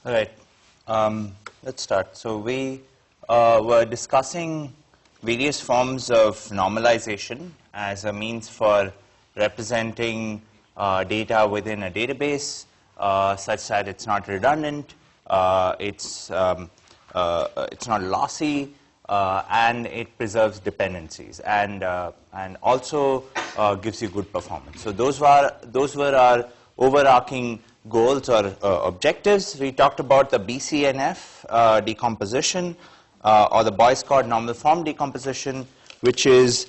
All right, let's start. So we were discussing various forms of normalization as a means for representing data within a database such that it's not redundant, it's not lossy, and it preserves dependencies, and also gives you good performance. So those were our overarching goals or objectives. We talked about the BCNF decomposition, or the Boyce-Codd normal form decomposition, which is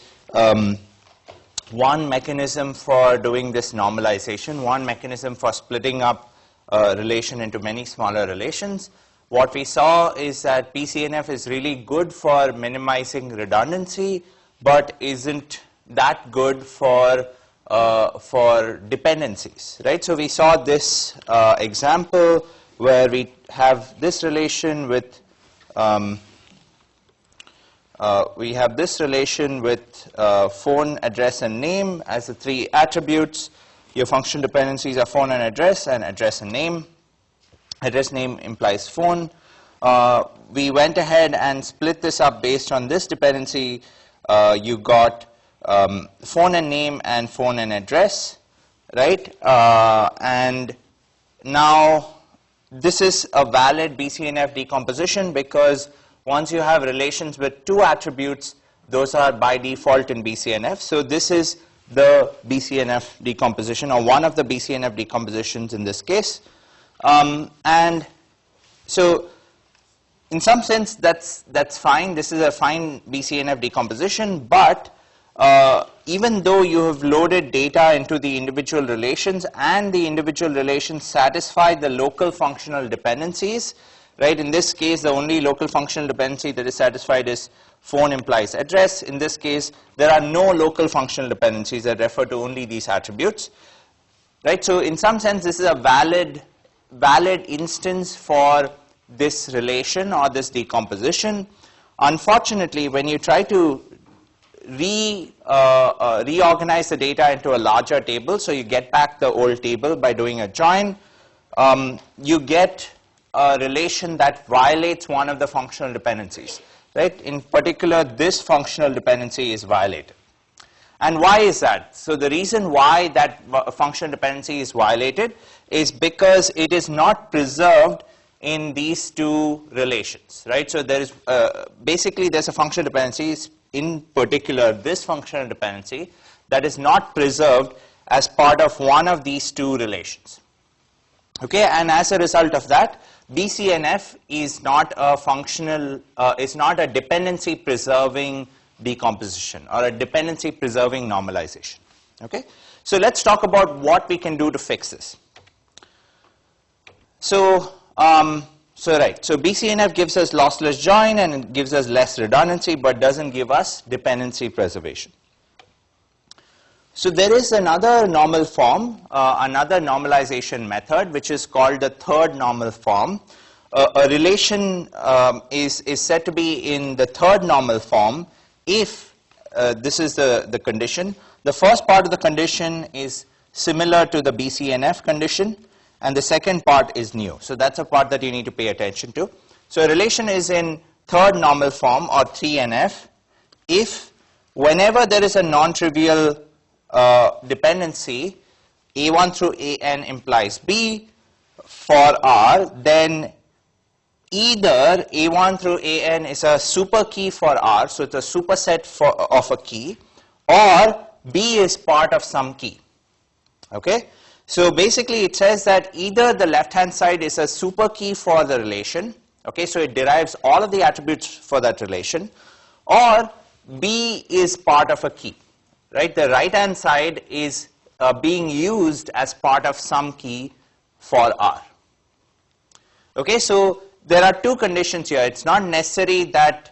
one mechanism for doing this normalization, one mechanism for splitting up a relation into many smaller relations. What we saw is that BCNF is really good for minimizing redundancy, but isn't that good for dependencies, right? So we saw this example where we have this relation with phone, address, and name as the three attributes. Your functional dependencies are phone and address and name. Address name implies phone. We went ahead and split this up based on this dependency. You got phone and name and phone and address, right? And now this is a valid BCNF decomposition because once you have relations with two attributes, those are by default in BCNF. So this is the BCNF decomposition, or one of the BCNF decompositions in this case. And so in some sense that's fine. This is a fine BCNF decomposition, but even though you have loaded data into the individual relations and the individual relations satisfy the local functional dependencies, right? In this case, the only local functional dependency that is satisfied is phone implies address. In this case, there are no local functional dependencies that refer to only these attributes, right? So in some sense, this is a valid instance for this relation or this decomposition. Unfortunately, when you try to reorganize the data into a larger table, so you get back the old table by doing a join, you get a relation that violates one of the functional dependencies, right? In particular, this functional dependency is violated. And why is that? So the reason why that functional dependency is violated is because it is not preserved in these two relations, right? So there is basically there's a functional dependency, in particular this functional dependency, that is not preserved as part of one of these two relations. Okay, and as a result of that, BCNF is not a functional, is not a dependency preserving decomposition or a dependency preserving normalization. Okay, so let's talk about what we can do to fix this. So BCNF gives us lossless join and it gives us less redundancy, but doesn't give us dependency preservation. So there is another normal form, another normalization method, which is called the third normal form. A relation is said to be in the third normal form if this is the condition. The first part of the condition is similar to the BCNF condition, and the second part is new. So that's a part that you need to pay attention to. So a relation is in third normal form, or 3NF, if whenever there is a non-trivial dependency, A1 through AN implies B for R, then either A1 through AN is a super key for R, so it's a superset of a key, or B is part of some key. Okay? So basically it says that either the left-hand side is a super key for the relation, okay, so it derives all of the attributes for that relation, or B is part of a key, right? The right-hand side is being used as part of some key for R. Okay, so there are two conditions here. It's not necessary that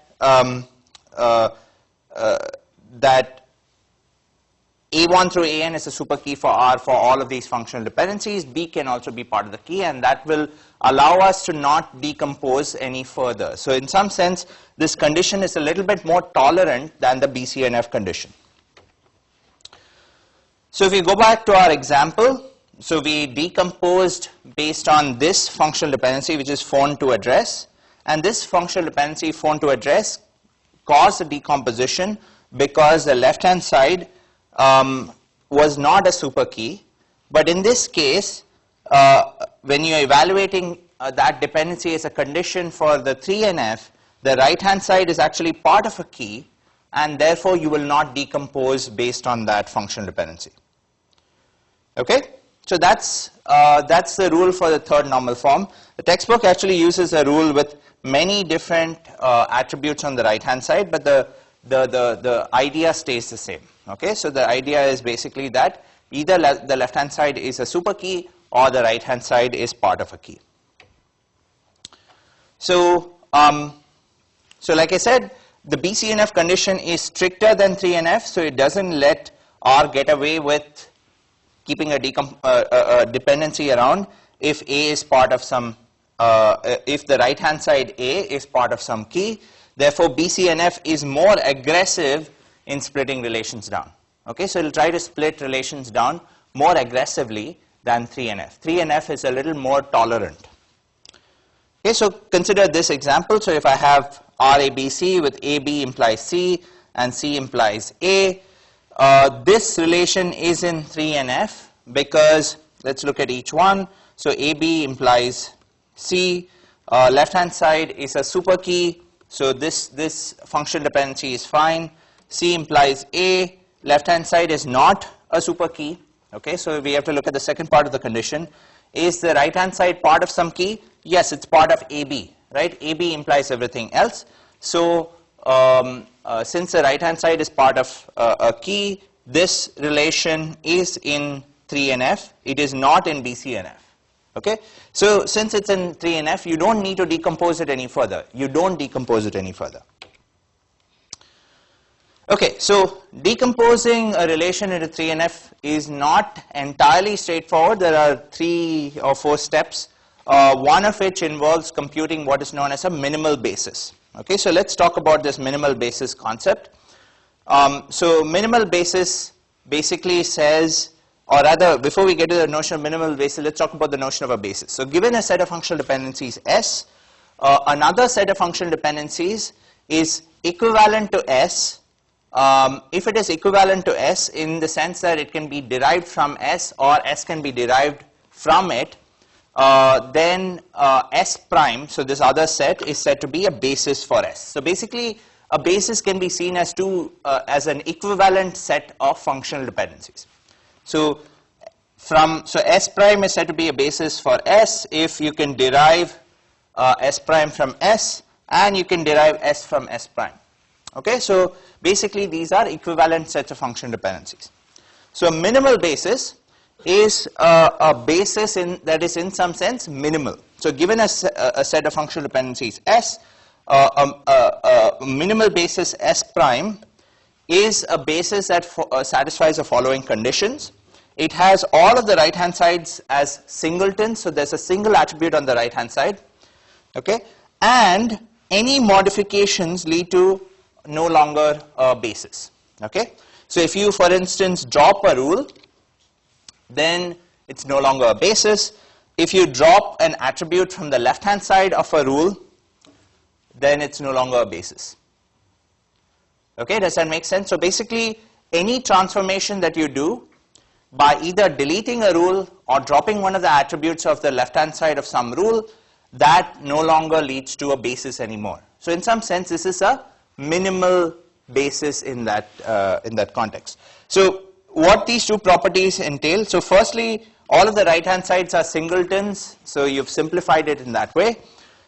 that A1 through AN is a super key for R for all of these functional dependencies. B can also be part of the key, and that will allow us to not decompose any further. So in some sense, this condition is a little bit more tolerant than the BCNF condition. So if you go back to our example, So we decomposed based on this functional dependency, which is phone to address, and this functional dependency phone to address caused a decomposition because the left hand side was not a super key, but in this case when you're evaluating that dependency as a condition for the 3NF, the right hand side is actually part of a key, and therefore you will not decompose based on that functional dependency. Okay, so that's the rule for the third normal form. The textbook actually uses a rule with many different attributes on the right hand side, but the idea stays the same. Okay, so the idea is basically that either the left hand side is a super key or the right hand side is part of a key. So like I said, the BCNF condition is stricter than 3NF, so it doesn't let R get away with keeping a dependency around if A is part of some, if the right hand side A is part of some key. Therefore, BCNF is more aggressive in splitting relations down. Okay, so it will try to split relations down more aggressively than 3NF. 3NF is a little more tolerant. Okay, so consider this example. So if I have RABC with AB implies C and C implies A, this relation is in 3NF because, let's look at each one. So AB implies C, left hand side is a super key, so this functional dependency is fine. C implies A, left hand side is not a super key. Okay, so we have to look at the second part of the condition. Is the right hand side part of some key? Yes, it's part of AB, right? AB implies everything else. So since the right hand side is part of a key, this relation is in 3NF, it is not in BCNF. Okay, so since it's in 3NF, you don't need to decompose it any further. You don't decompose it any further. Okay, so decomposing a relation into 3NF is not entirely straightforward. There are 3 or 4 steps, one of which involves computing what is known as a minimal basis. Okay, so let's talk about this minimal basis concept. So minimal basis basically says, or rather before we get to the notion of minimal basis, let's talk about the notion of a basis. So given a set of functional dependencies S, another set of functional dependencies is equivalent to S. If it is equivalent to S in the sense that it can be derived from S or S can be derived from it, then S prime, so this other set, is said to be a basis for S. So basically a basis can be seen as as an equivalent set of functional dependencies. So S prime is said to be a basis for S if you can derive S prime from S and you can derive S from S prime. Okay, so basically these are equivalent sets of functional dependencies. So a minimal basis is a basis that is in some sense minimal. So given a set of functional dependencies S, a minimal basis S prime is a basis that satisfies the following conditions. It has all of the right hand sides as singletons, so there's a single attribute on the right hand side. Okay, and any modifications lead to no longer a basis. Okay, so if you for instance drop a rule, then it's no longer a basis. If you drop an attribute from the left hand side of a rule, then it's no longer a basis. Okay, does that make sense? So basically any transformation that you do by either deleting a rule or dropping one of the attributes of the left hand side of some rule, that no longer leads to a basis anymore. So in some sense this is a minimal basis in that context. So what these two properties entail, so firstly all of the right hand sides are singletons, so you've simplified it in that way.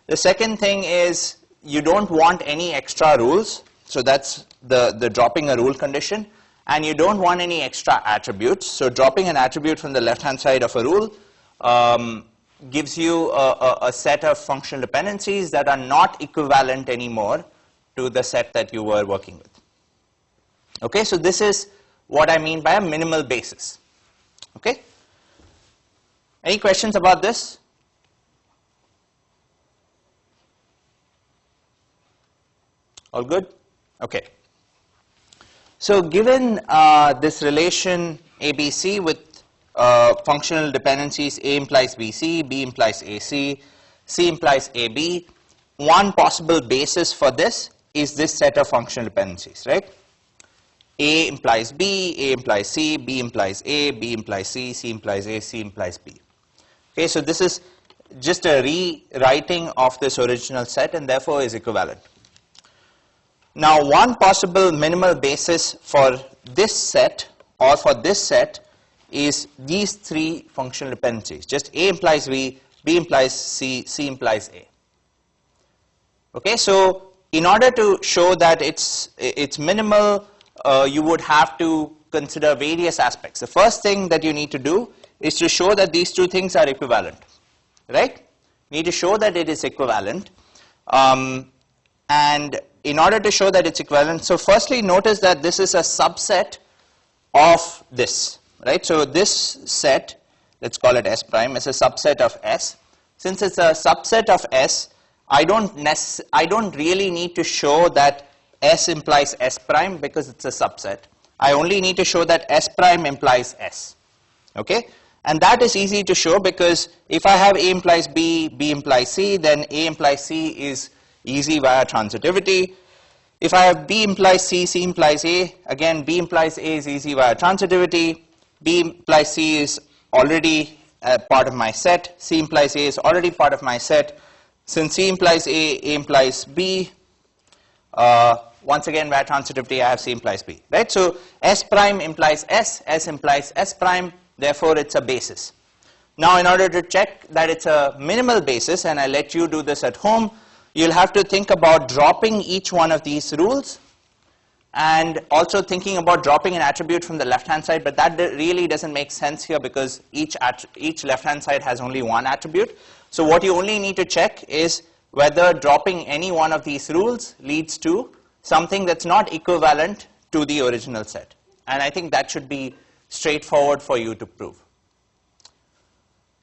The second thing is you don't want any extra rules, so that's the dropping a rule condition, and you don't want any extra attributes. So dropping an attribute from the left hand side of a rule gives you a set of functional dependencies that are not equivalent anymore to the set that you were working with. Okay, so this is what I mean by a minimal basis. Okay, any questions about this? All good? Okay. So given this relation ABC with functional dependencies A implies BC, B implies AC, C implies AB. One possible basis for this is this set of functional dependencies, right? A implies B, A implies C, B implies A, B implies C, C implies A, C implies B. Okay, so this is just a rewriting of this original set and therefore is equivalent. Now, one possible minimal basis for this set or for this set is these three functional dependencies. Just A implies B, B implies C, C implies A. Okay, so in order to show that it's minimal, you would have to consider various aspects. The first thing that you need to do is to show that these two things are equivalent, right? You need to show that it is equivalent. And in order to show that it's equivalent, so firstly notice that this is a subset of this, right? So this set, let's call it S prime, is a subset of S. Since it's a subset of S, I don't really need to show that S implies S prime because it's a subset. I only need to show that S prime implies S, okay? And that is easy to show because if I have A implies B, B implies C, then A implies C is easy via transitivity. If I have B implies C, C implies A, again B implies A is easy via transitivity. B implies C is already part of my set. C implies A is already part of my set. Since C implies A implies B, once again via transitivity I have C implies B, right? So S prime implies S, S implies S prime, therefore it's a basis. Now in order to check that it's a minimal basis, and I let you do this at home, you'll have to think about dropping each one of these rules and also thinking about dropping an attribute from the left hand side, but that really doesn't make sense here because each left hand side has only one attribute. So what you only need to check is whether dropping any one of these rules leads to something that's not equivalent to the original set. And I think that should be straightforward for you to prove.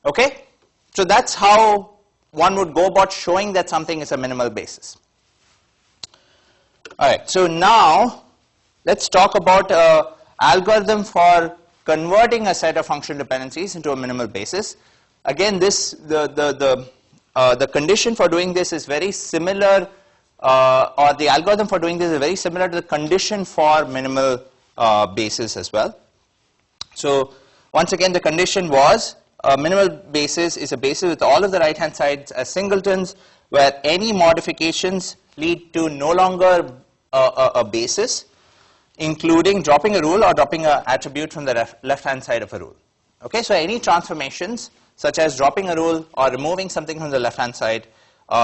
Okay? So that's how one would go about showing that something is a minimal basis. Alright, so now let's talk about an algorithm for converting a set of functional dependencies into a minimal basis. Again, the condition for doing this is very similar, or the algorithm for doing this is very similar to the condition for minimal basis as well. So once again, the condition was a minimal basis is a basis with all of the right hand sides as singletons where any modifications lead to no longer a basis, including dropping a rule or dropping an attribute from the left hand side of a rule. Okay, so any transformations such as dropping a rule or removing something from the left hand side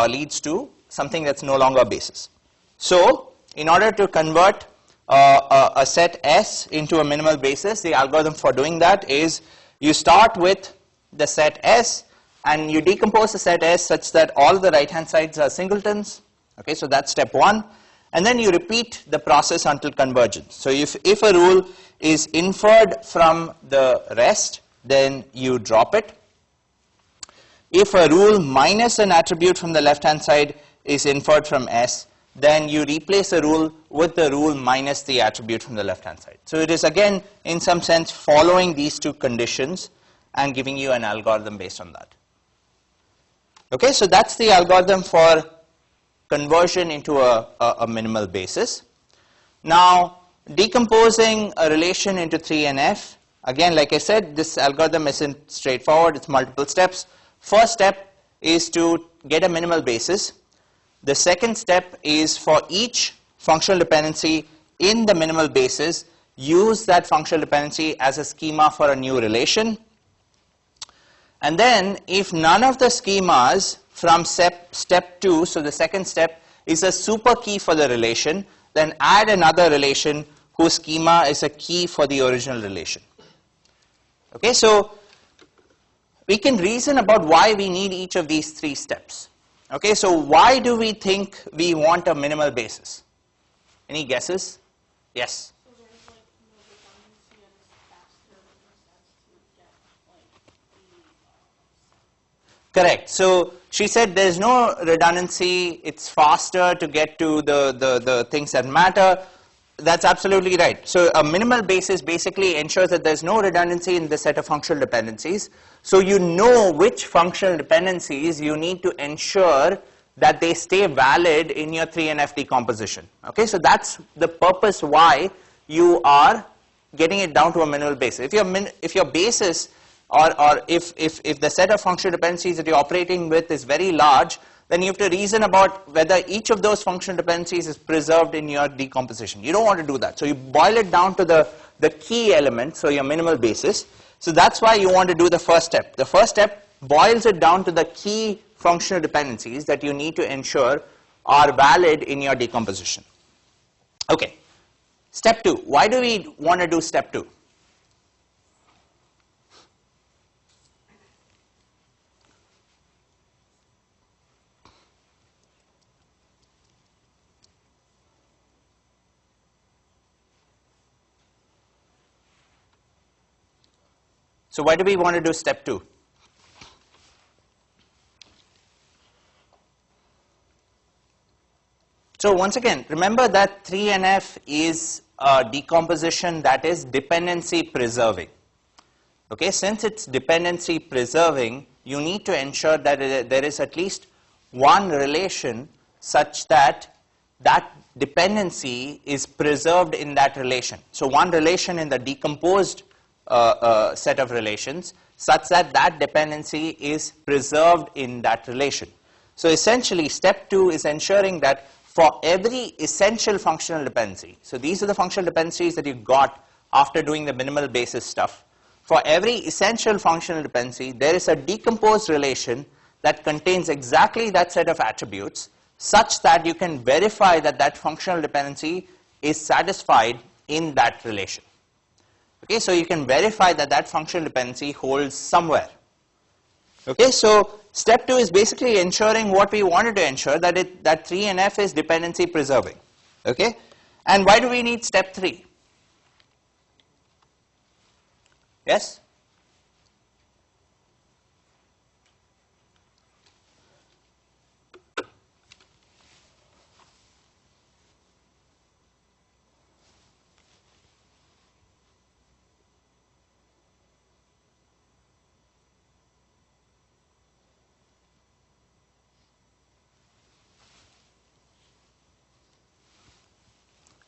leads to something that's no longer a basis. So in order to convert a set S into a minimal basis, the algorithm for doing that is you start with the set S and you decompose the set S such that all the right hand sides are singletons. Okay, so that's step one. And then you repeat the process until convergence. So if a rule is inferred from the rest, then you drop it. If a rule minus an attribute from the left hand side is inferred from S, then you replace the rule with the rule minus the attribute from the left hand side. So it is again in some sense following these two conditions and giving you an algorithm based on that. Okay, so that's the algorithm for conversion into a minimal basis. Now decomposing a relation into 3 and F, again like I said, this algorithm isn't straightforward, it's multiple steps. First step is to get a minimal basis. The second step is for each functional dependency in the minimal basis, use that functional dependency as a schema for a new relation. And then if none of the schemas from step 2, so the second step is a super key for the relation, then add another relation whose schema is a key for the original relation. Okay, so we can reason about why we need each of these three steps. Okay, so why do we think we want a minimal basis? Any guesses? Yes? So there's like no redundancy and it's faster in the sense to get like the Correct. So she said there's no redundancy, it's faster to get to the things that matter. That's absolutely right. So a minimal basis basically ensures that there's no redundancy in the set of functional dependencies. So you know which functional dependencies you need to ensure that they stay valid in your 3NF decomposition. Okay, so that's the purpose why you are getting it down to a minimal basis. If your basis or if the set of functional dependencies that you're operating with is very large, then you have to reason about whether each of those functional dependencies is preserved in your decomposition. You don't want to do that. So you boil it down to the key element, so your minimal basis. So that's why you want to do the first step. The first step boils it down to the key functional dependencies that you need to ensure are valid in your decomposition. Okay. Step 2. Why do we want to do step 2? So why do we want to do step 2? So once again, remember that 3NF is a decomposition that is dependency preserving. Okay, since it's dependency preserving, you need to ensure that there is at least one relation such that that dependency is preserved in that relation. So one relation in the decomposed set of relations such that that dependency is preserved in that relation. So essentially, step 2 is ensuring that for every essential functional dependency, so these are the functional dependencies that you got after doing the minimal basis stuff. For every essential functional dependency, there is a decomposed relation that contains exactly that set of attributes such that you can verify that that functional dependency is satisfied in that relation. Okay, so you can verify that that functional dependency holds somewhere. Okay, so step 2 is basically ensuring what we wanted to ensure, that 3NF is dependency preserving. Okay, and why do we need step 3? Yes?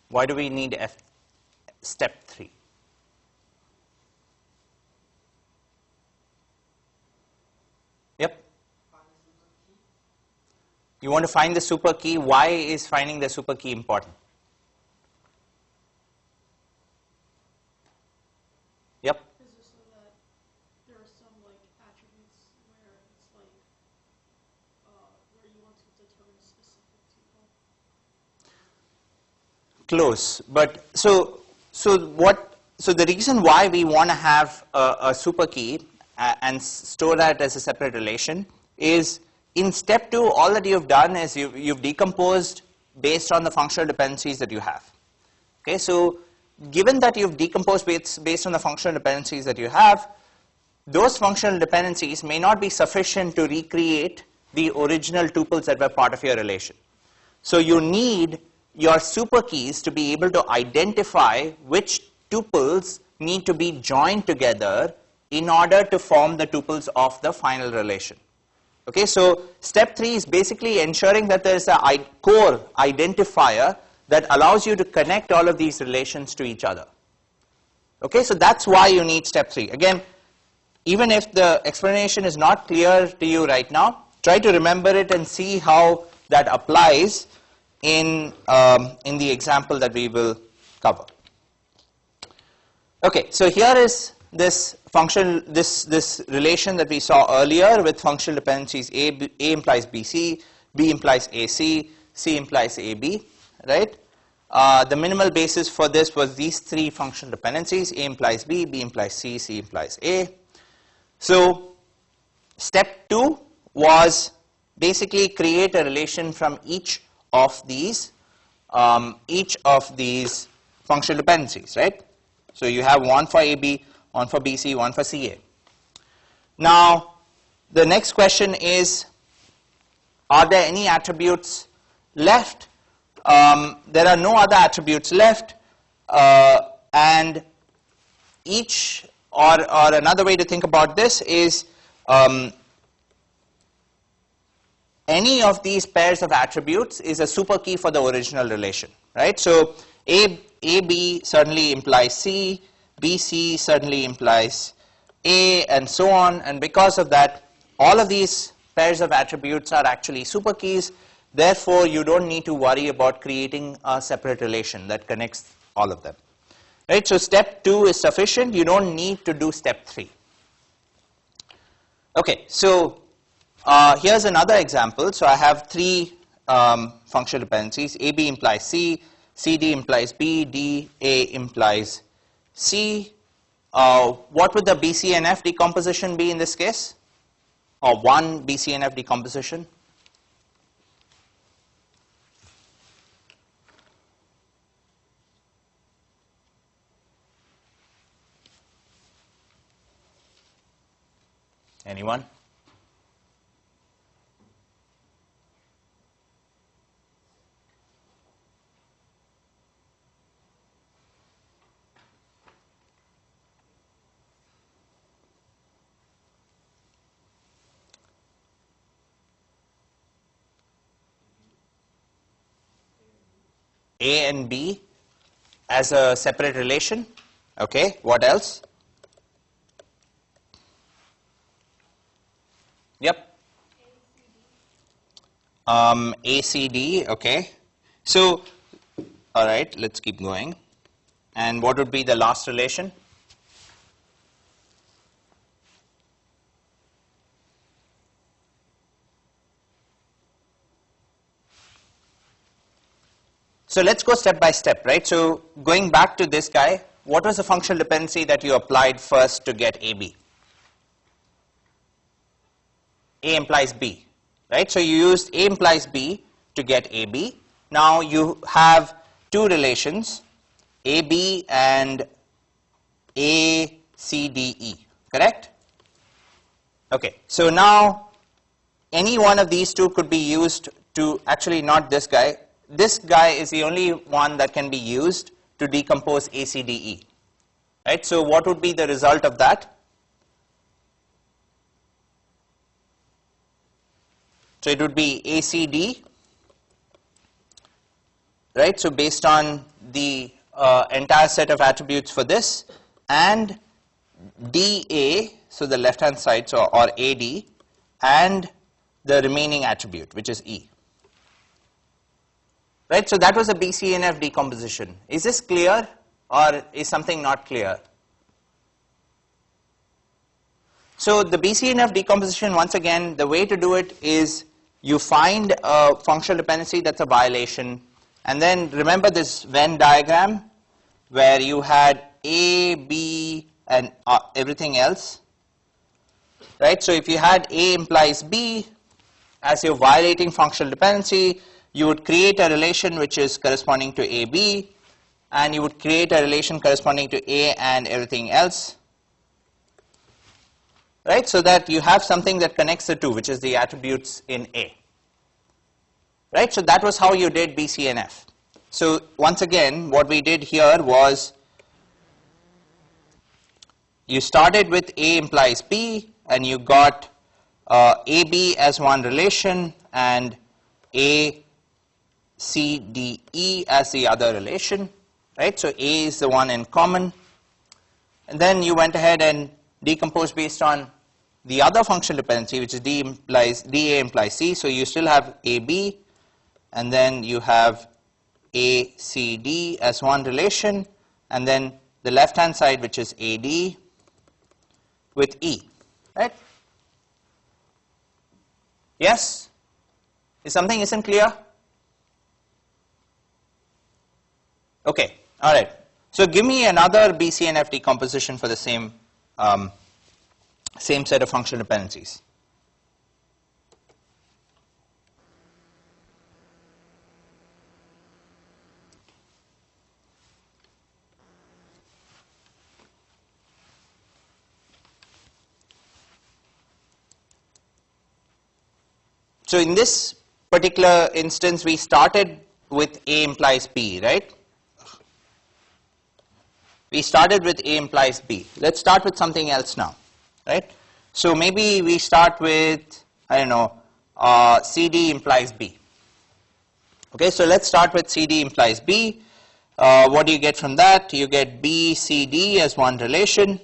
Why do we need step 3? Yep. You want to find the super key. Why is finding the super key important? Yep. Is it so that there are some like attributes where it's like where you want to determine specific tuple? Close, but so the reason why we want to have a super key and store that as a separate relation is in step 2, all that you've done is you've decomposed based on the functional dependencies that you have. Okay, so given that you've decomposed based on the functional dependencies that you have, those functional dependencies may not be sufficient to recreate the original tuples that were part of your relation. So you need your super keys to be able to identify which tuples need to be joined together in order to form the tuples of the final relation. Okay, so step 3 is basically ensuring that there is a core identifier that allows you to connect all of these relations to each other. Okay, so that's why you need step 3. Again, even if the explanation is not clear to you right now, try to remember it and see how that applies in the example that we will cover. Okay, so here is this function, this relation that we saw earlier with functional dependencies A implies BC, B implies AC, C implies AB, right? The minimal basis for this was these 3 functional dependencies, A implies B, B implies C, C implies A. So step 2 was basically create a relation from each of these functional dependencies, right? So you have one for AB, one for BC, one for CA. Now, the next question is, are there any attributes left? There are no other attributes left. and each, or another way to think about this is any of these pairs of attributes is a super key for the original relation, right? So AB certainly implies C, BC certainly implies A, and so on, and because of that, all of these pairs of attributes are actually super keys. Therefore, you don't need to worry about creating a separate relation that connects all of them. Right? So step 2 is sufficient. You don't need to do step 3. Okay, so here's another example. So I have 3 functional dependencies. AB implies C, CD implies B, DA implies C. What would the BC and F decomposition be in this case? Or one BC and F decomposition? Anyone? A and B as a separate relation. Okay, what else? Yep. ACD, okay. So, all right, let's keep going. And what would be the last relation? So let's go step by step, right? So going back to this guy, what was the functional dependency that you applied first to get AB? A implies B, right? So you used A implies B to get AB. Now you have 2 relations, AB and ACDE, correct? Okay, so now any one of these 2 could be used to, actually not this guy. This guy is the only one that can be used to decompose ACDE, right? So what would be the result of that? So it would be ACD, right? So based on the entire set of attributes for this, and DA, so the left hand side, so or AD, and the remaining attribute, which is E. Right, so that was a BCNF decomposition. Is this clear, or is something not clear? So the BCNF decomposition, once again, the way to do it is you find a functional dependency that's a violation, and then remember this Venn diagram where you had A, B, and everything else, right? So if you had A implies B as your violating functional dependency, you would create a relation which is corresponding to AB, and you would create a relation corresponding to A and everything else, right? So that you have something that connects the 2, which is the attributes in A, right? So that was how you did BCNF. So once again, what we did here was you started with A implies B, and you got AB as one relation and ACDE as the other relation, right? So A is the one in common, and then you went ahead and decomposed based on the other functional dependency, which is DA implies C. So you still have AB, and then you have ACD as one relation, and then the left hand side, which is AD with E, right? Yes? If something isn't clear? Okay, all right. So give me another BCNF decomposition for the same set of functional dependencies. So in this particular instance, we started with A implies B, right? we started with A implies B. Let's start with something else now, right? So maybe we start with, I don't know, CD implies B. Okay, so let's start with CD implies B. What do you get from that? You get B, C, D as one relation,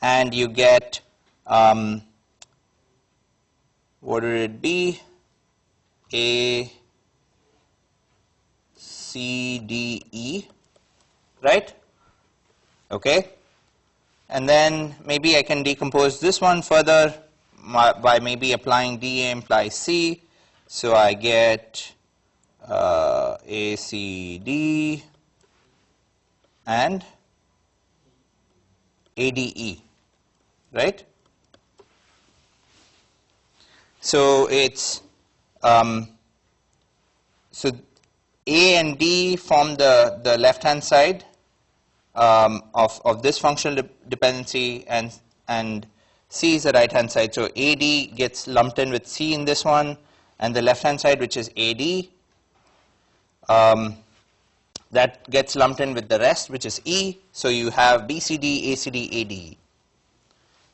and you get, what would it be? A, C, D, E, right? Okay, and then maybe I can decompose this one further by maybe applying DA implies C. So I get A, C, D and ADE, right? So it's so A and D form the left hand side of this functional dependency, and C is the right hand side. So AD gets lumped in with C in this one, and the left hand side, which is AD, that gets lumped in with the rest, which is E. So you have BCD, ACD, ADE.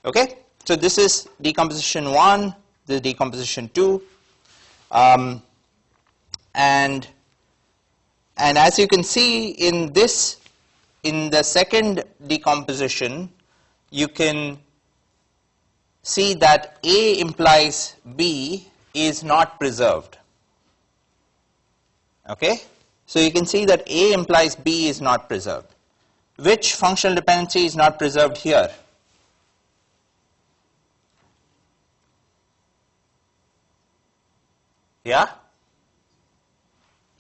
Okay, so this is decomposition 1, this is decomposition 2, and as you can see in this, in the second decomposition, you can see that A implies B is not preserved. Okay, so you can see that A implies B is not preserved. Which functional dependency is not preserved here? Yeah?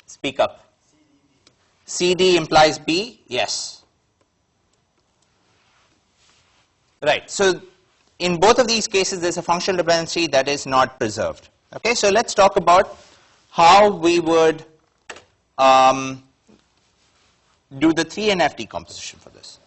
Speak up. CD implies B? Yes. Right. So in both of these cases, there's a functional dependency that is not preserved. Okay, so let's talk about how we would do the 3NF decomposition for this.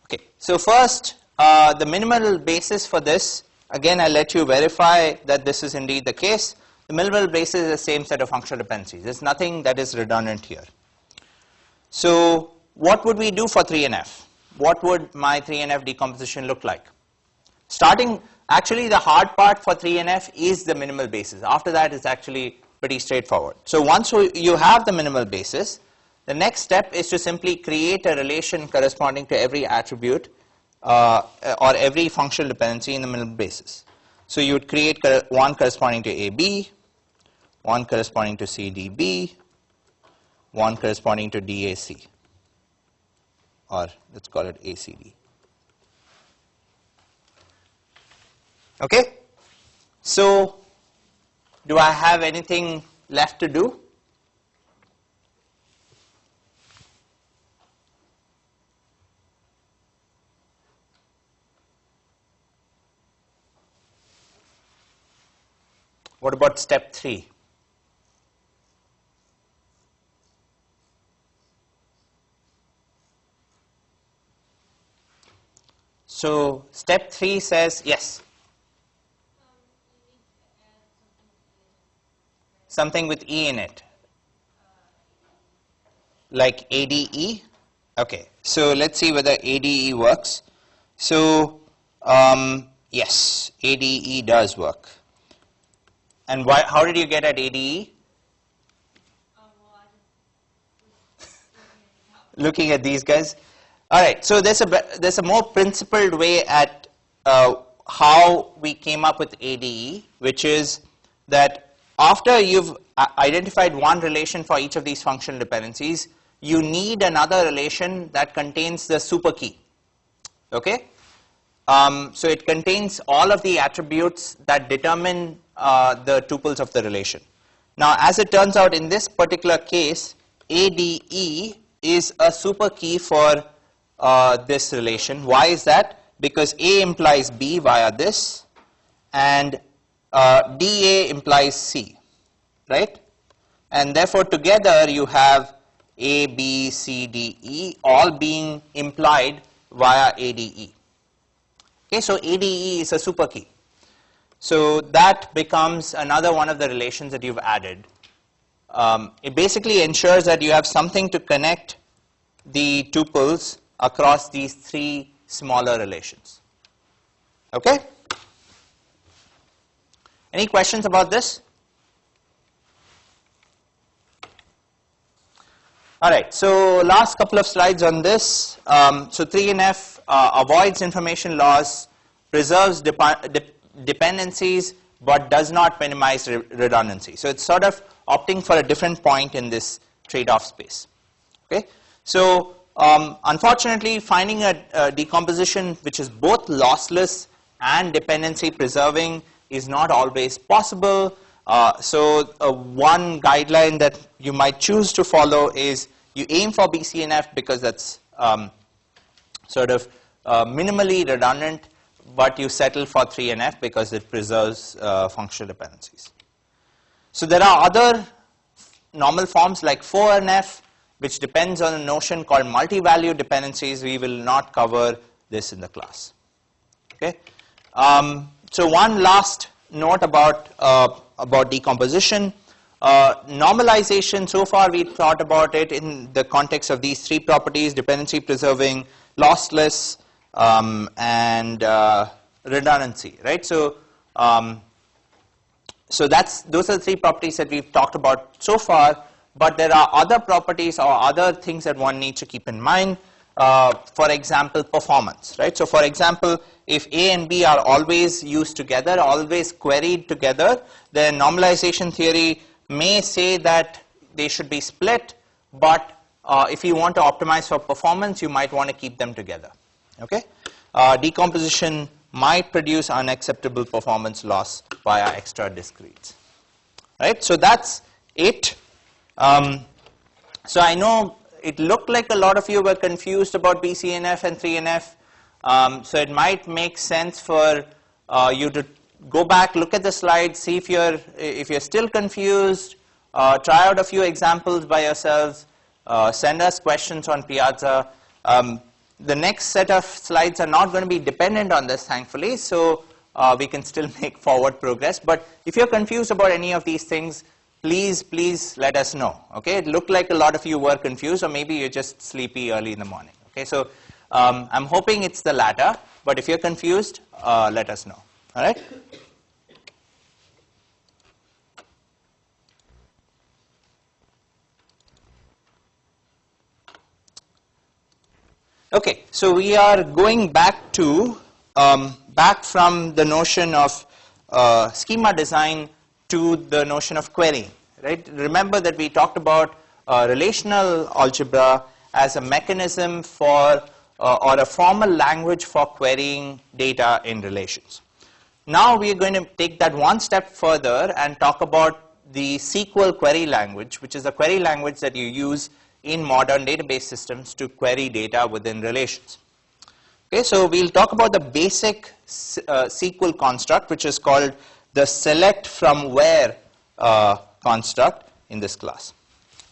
Okay, so first, the minimal basis for this, again, I'll let you verify that this is indeed the case. The minimal basis is the same set of functional dependencies. There's nothing that is redundant here. So what would we do for 3NF? What would my 3NF decomposition look like? Starting, actually the hard part for 3NF is the minimal basis. After that, it's actually pretty straightforward. So once you have the minimal basis, the next step is to simply create a relation corresponding to every attribute or every functional dependency in the minimal basis. So you would create one corresponding to AB, one corresponding to CDB, one corresponding to DAC, or let's call it ACD. Okay, so do I have anything left to do? What about step 3? So step 3 says, yes? Something with E in it. Like ADE? Okay, so let's see whether ADE works. So yes, ADE does work. And why? How did you get at ADE? Looking at these guys. All right. So there's a more principled way at how we came up with ADE, which is that after you've identified one relation for each of these functional dependencies, you need another relation that contains the super key. Okay. So it contains all of the attributes that determine the tuples of the relation. Now, as it turns out, in this particular case, ADE is a super key for this relation. Why is that? Because A implies B via this, and DA implies C, right? And therefore, together you have A, B, C, D, E, all being implied via ADE. Okay, so ADE is a super key. So that becomes another one of the relations that you've added it basically ensures that you have something to connect the tuples across these three smaller relations. Okay? Any questions about this? All right, so last couple of slides on this. So 3NF avoids information loss, preserves dependencies, but does not minimize redundancy. So it's sort of opting for a different point in this trade-off space. Okay, so unfortunately, finding a decomposition which is both lossless and dependency preserving is not always possible. So one guideline that you might choose to follow is you aim for BCNF because that's sort of minimally redundant, but you settle for 3NF because it preserves functional dependencies. So there are other normal forms like 4NF, which depends on a notion called multi-value dependencies. We will not cover this in the class. Okay. So one last note about decomposition. Normalization, so far we thought about it in the context of these three properties: dependency preserving, lossless, and redundancy, right? So those are the three properties that we've talked about so far, but there are other properties or other things that one needs to keep in mind. For example, performance, right? So for example, if A and B are always used together, always queried together, then normalization theory may say that they should be split, but if you want to optimize for performance, you might want to keep them together. Okay? Decomposition might produce unacceptable performance loss via extra discretes. Right? So that's it. So I know it looked like a lot of you were confused about BCNF and 3NF. So it might make sense for you to go back, look at the slides, see if you're still confused, try out a few examples by yourselves, send us questions on Piazza. The next set of slides are not going to be dependent on this, thankfully, so we can still make forward progress. But if you're confused about any of these things, please let us know. Okay, it looked like a lot of you were confused, or maybe you're just sleepy early in the morning. Okay, so I'm hoping it's the latter, but if you're confused, let us know. All right. Okay, so we are going back to back from the notion of schema design to the notion of querying, right? Remember that we talked about relational algebra as a mechanism for or a formal language for querying data in relations. Now we are going to take that one step further and talk about the SQL query language, which is a query language that you use in modern database systems to query data within relations. Okay, so we'll talk about the basic SQL construct, which is called the select from where construct in this class.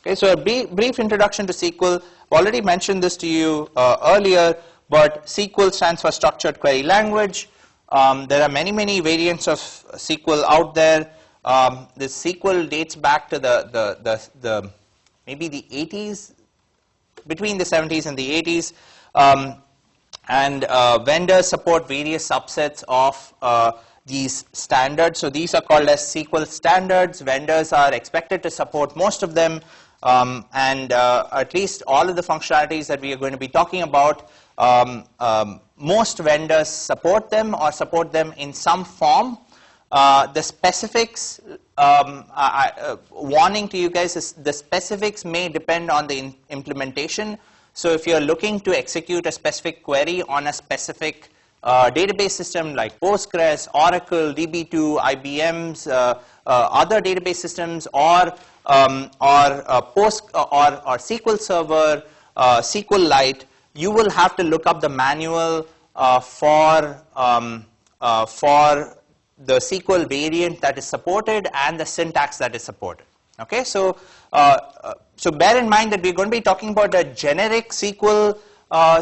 Okay, so a brief introduction to SQL. I've already mentioned this to you earlier, but SQL stands for Structured Query Language. There are many variants of SQL out there. The SQL dates back to the maybe the 80s, between the 70s and the 80s. And vendors support various subsets of these standards. So these are called as SQL standards. Vendors are expected to support most of them, and at least all of the functionalities that we are going to be talking about, most vendors support them or support them in some form. The specifics, warning to you guys, is the specifics may depend on the implementation. So if you're looking to execute a specific query on a specific database system like Postgres, Oracle, DB2, IBM's, other database systems, or SQL Server, SQLite, you will have to look up the manual for the SQL variant that is supported and the syntax that is supported. Okay, so so bear in mind that we're going to be talking about a generic SQL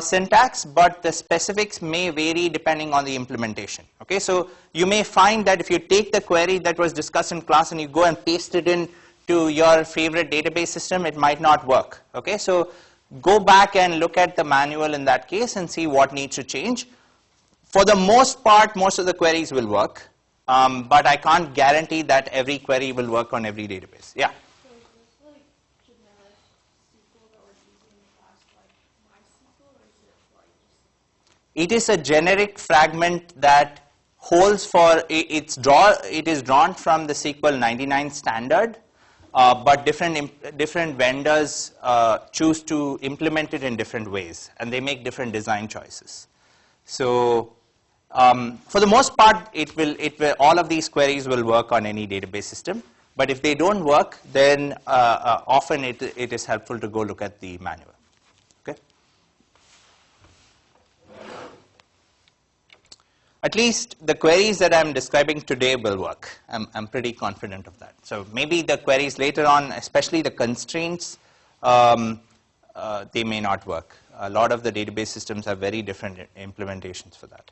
syntax, but the specifics may vary depending on the implementation. Okay, so you may find that if you take the query that was discussed in class and you go and paste it in to your favorite database system, it might not work. Okay, so go back and look at the manual in that case and see what needs to change. For the most part, most of the queries will work, but I can't guarantee that every query will work on every database. Yeah? So is this like generic SQL that we're using in the past, like MySQL, or is it like just It is a generic fragment that holds for, it is drawn from the SQL 99 standard, but different vendors choose to implement it in different ways, and they make different design choices. So for the most part, all of these queries will work on any database system. But if they don't work, then often it is helpful to go look at the manual. Okay. At least the queries that I'm describing today will work. I'm pretty confident of that. So maybe the queries later on, especially the constraints, they may not work. A lot of the database systems have very different implementations for that.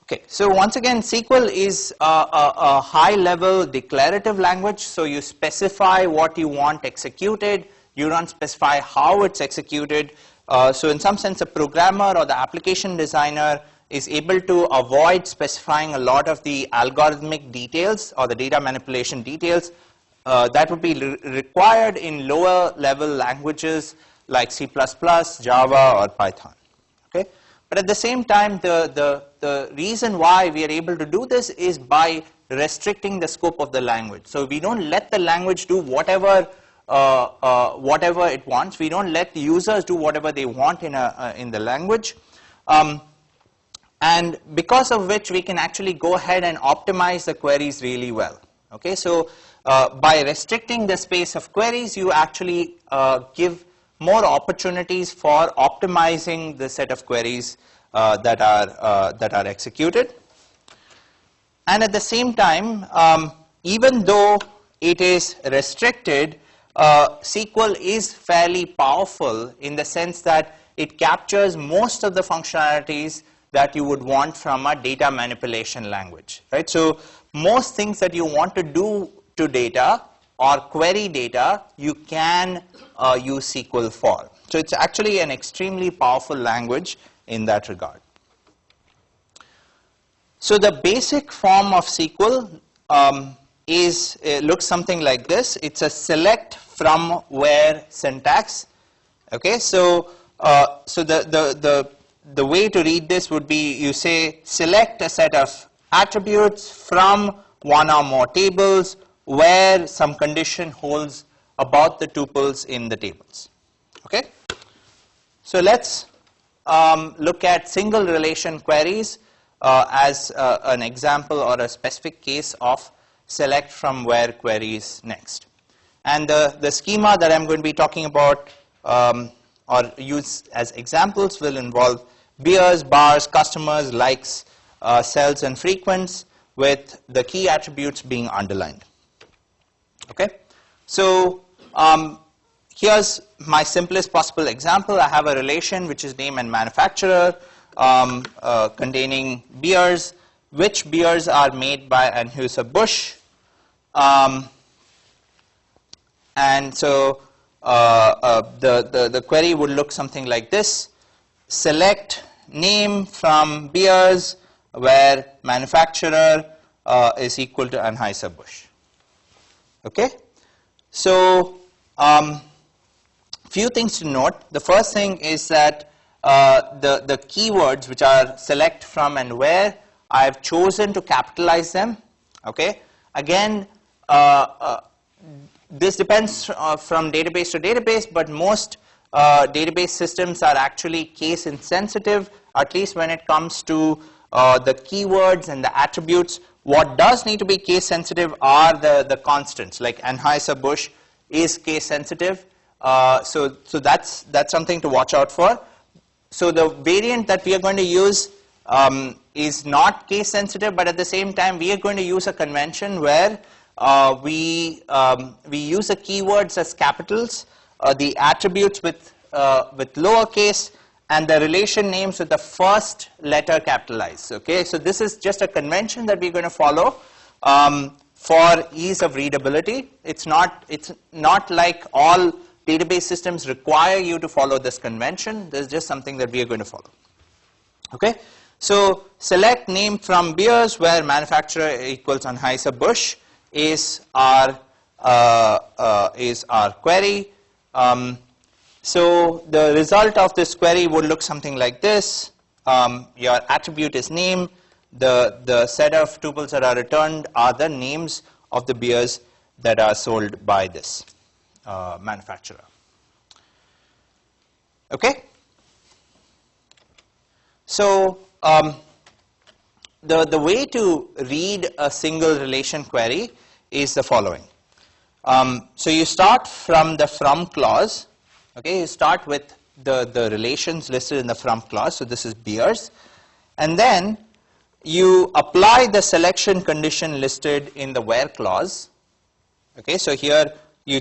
Okay, so once again, SQL is a high-level declarative language. So you specify what you want executed. You don't specify how it's executed. So in some sense, a programmer or the application designer is able to avoid specifying a lot of the algorithmic details or the data manipulation details that would be required in lower-level languages like C++, Java, or Python. Okay? But at the same time, the reason why we are able to do this is by restricting the scope of the language. So we don't let the language do whatever it wants. We don't let the users do whatever they want in the language. And because of which we can actually go ahead and optimize the queries really well. Okay, so by restricting the space of queries, you actually give more opportunities for optimizing the set of queries that are executed. And at the same time, even though it is restricted, SQL is fairly powerful in the sense that it captures most of the functionalities that you would want from a data manipulation language, right? So most things that you want to do to data or query data, you can use SQL for. So it's actually an extremely powerful language in that regard. So the basic form of SQL looks something like this. It's a select from where syntax. Okay, so the way to read this would be you say select a set of attributes from one or more tables where some condition holds about the tuples in the tables. Okay, so let's look at single relation queries as an example or a specific case of select from where queries next. And the schema that I'm going to be talking about or use as examples will involve beers, bars, customers, likes, cells, and frequents, with the key attributes being underlined. Okay, so here's my simplest possible example. I have a relation which is name and manufacturer containing beers. Which beers are made by Anheuser-Busch? And so the query would look something like this. Select name from beers where manufacturer is equal to Anheuser-Busch. Okay, so few things to note. The first thing is that the keywords which are select from and where, I've chosen to capitalize them. Okay, again, this depends from database to database, but most database systems are actually case insensitive, at least when it comes to the keywords and the attributes. What does need to be case sensitive are the constants, like Anheuser-Busch is case sensitive. So that's something to watch out for. So the variant that we are going to use is not case sensitive, but at the same time we are going to use a convention where we use the keywords as capitals, the attributes with lowercase, and the relation names with the first letter capitalized. Okay, so this is just a convention that we're going to follow. for ease of readability. It's not like all database systems require you to follow this convention. There's just something that we are going to follow. Okay, so select name from beers where manufacturer equals Anheuser-Busch is our query. So the result of this query would look something like this. Your attribute is name. The set of tuples that are returned are the names of the beers that are sold by this manufacturer. Okay? So the way to read a single relation query is the following. So you start from the from clause. Okay, you start with the relations listed in the from clause. So this is beers. And then you apply the selection condition listed in the where clause. Okay, so here you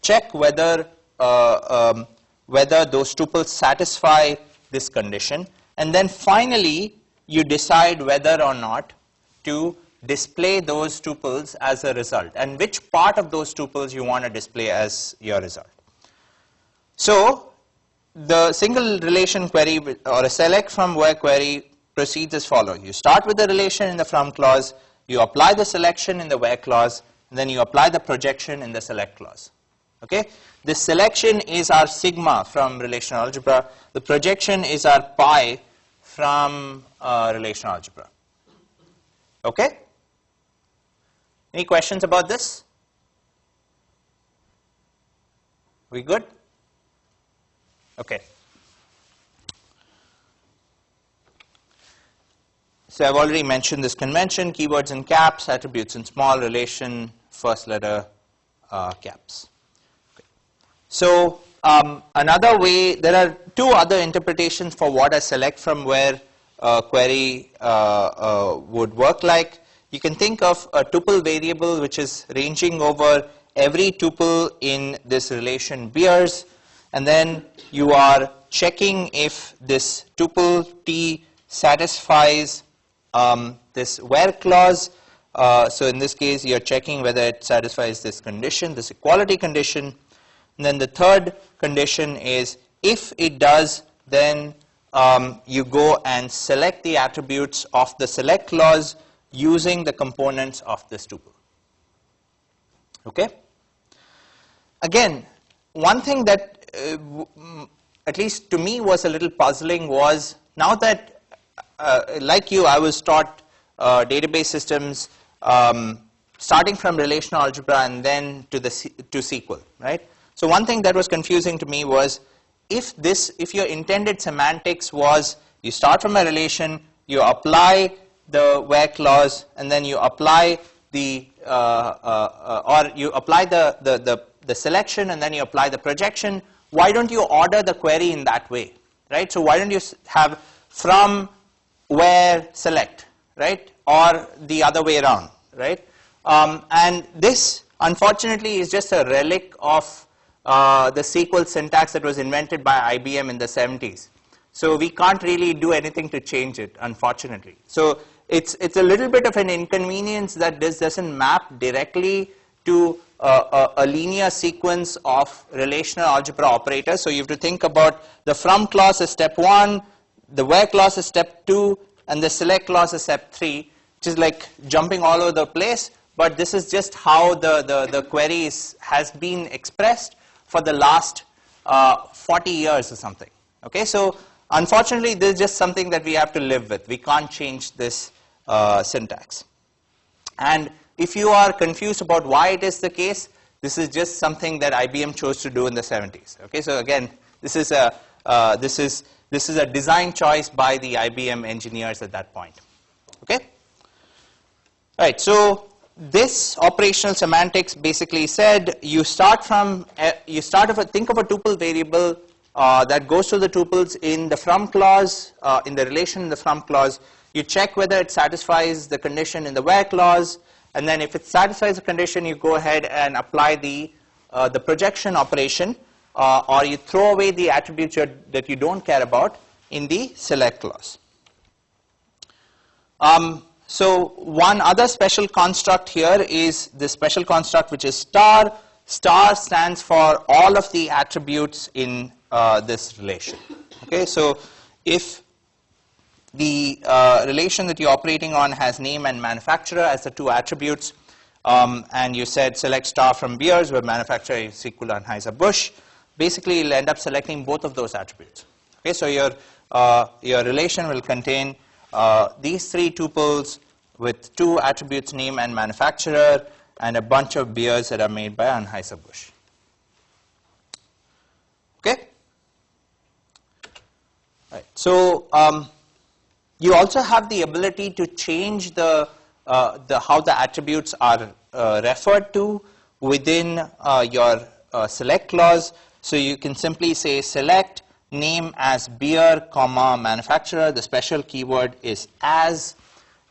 check whether those tuples satisfy this condition. And then finally, you decide whether or not to display those tuples as a result, and which part of those tuples you want to display as your result. So the single relation query or a select from where query proceeds as follows. You start with the relation in the from clause, you apply the selection in the where clause, and then you apply the projection in the select clause. Okay? This selection is our sigma from relational algebra. The projection is our pi from relational algebra. Okay? Any questions about this? We good? Okay. So I've already mentioned this convention, keywords in caps, attributes in small, relation, first letter, caps. Okay. So another way, there are two other interpretations for what a select from where query would work like. You can think of a tuple variable which is ranging over every tuple in this relation beers, and then you are checking if this tuple T satisfies this where clause. So in this case, you're checking whether it satisfies this condition, this equality condition. And then the third condition is if it does, then you go and select the attributes of the select clause using the components of this tuple. Okay? Again, one thing that at least to me was a little puzzling was, now that like you, I was taught database systems starting from relational algebra and then to SQL, right? So one thing that was confusing to me was, if your intended semantics was you start from a relation, you apply the where clause, and then you apply the or you apply the selection, and then you apply the projection. Why don't you order the query in that way, right? So why don't you have from where select, right, or the other way around, right? And this, unfortunately, is just a relic of the SQL syntax that was invented by IBM in the 70s. So we can't really do anything to change it, unfortunately. So it's a little bit of an inconvenience that this doesn't map directly to a linear sequence of relational algebra operators. So you have to think about the from clause as step 1, the where clause is step 2, and the select clause is step 3, which is like jumping all over the place. But this is just how the query has been expressed for the last 40 years or something. Okay, so unfortunately, this is just something that we have to live with. We can't change this syntax. And if you are confused about why it is the case, this is just something that IBM chose to do in the 70s. Okay, so again, this is a design choice by the IBM engineers at that point. Okay, all right. So this operational semantics basically said you start from think of a tuple variable that goes to the tuples in the from clause, in the relation in the from clause. You check whether it satisfies the condition in the where clause, and then if it satisfies the condition, you go ahead and apply the projection operation, or you throw away the attributes that you don't care about in the select clause. So one other special construct here is the special construct which is star. Star stands for all of the attributes in this relation. Okay, so if the relation that you're operating on has name and manufacturer as the two attributes, and you said select star from beers where manufacturer is equal to Anheuser-Busch, basically you'll end up selecting both of those attributes. Okay, so your relation will contain these three tuples with two attributes, name and manufacturer, and a bunch of beers that are made by Anheuser-Busch. Okay? Right. So you also have the ability to change how the attributes are referred to within your select clause. So you can simply say select name as beer, comma, manufacturer. The special keyword is as,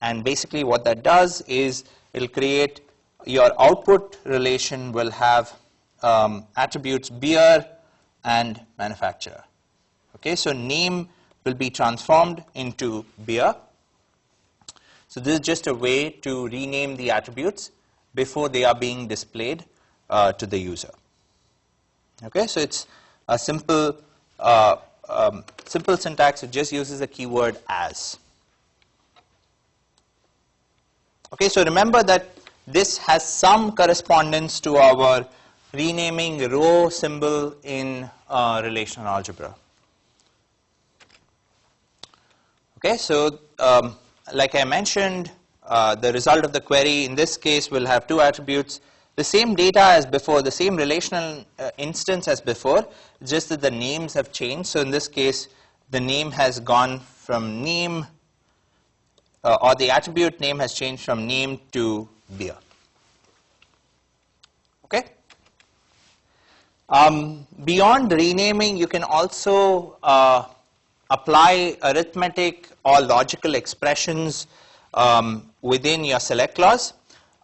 and basically what that does is it'll create your output relation will have attributes beer and manufacturer. Okay, so name will be transformed into beer. So this is just a way to rename the attributes before they are being displayed to the user. Okay, so it's a simple syntax. It just uses the keyword as. Okay, so remember that this has some correspondence to our renaming row symbol in relational algebra. Okay, so like I mentioned, the result of the query in this case will have two attributes. The same data as before, the same relational instance as before, just that the names have changed. So in this case, the name has gone from name, or the attribute name has changed from name to beer. Okay? Beyond renaming, you can also apply arithmetic or logical expressions within your select clause.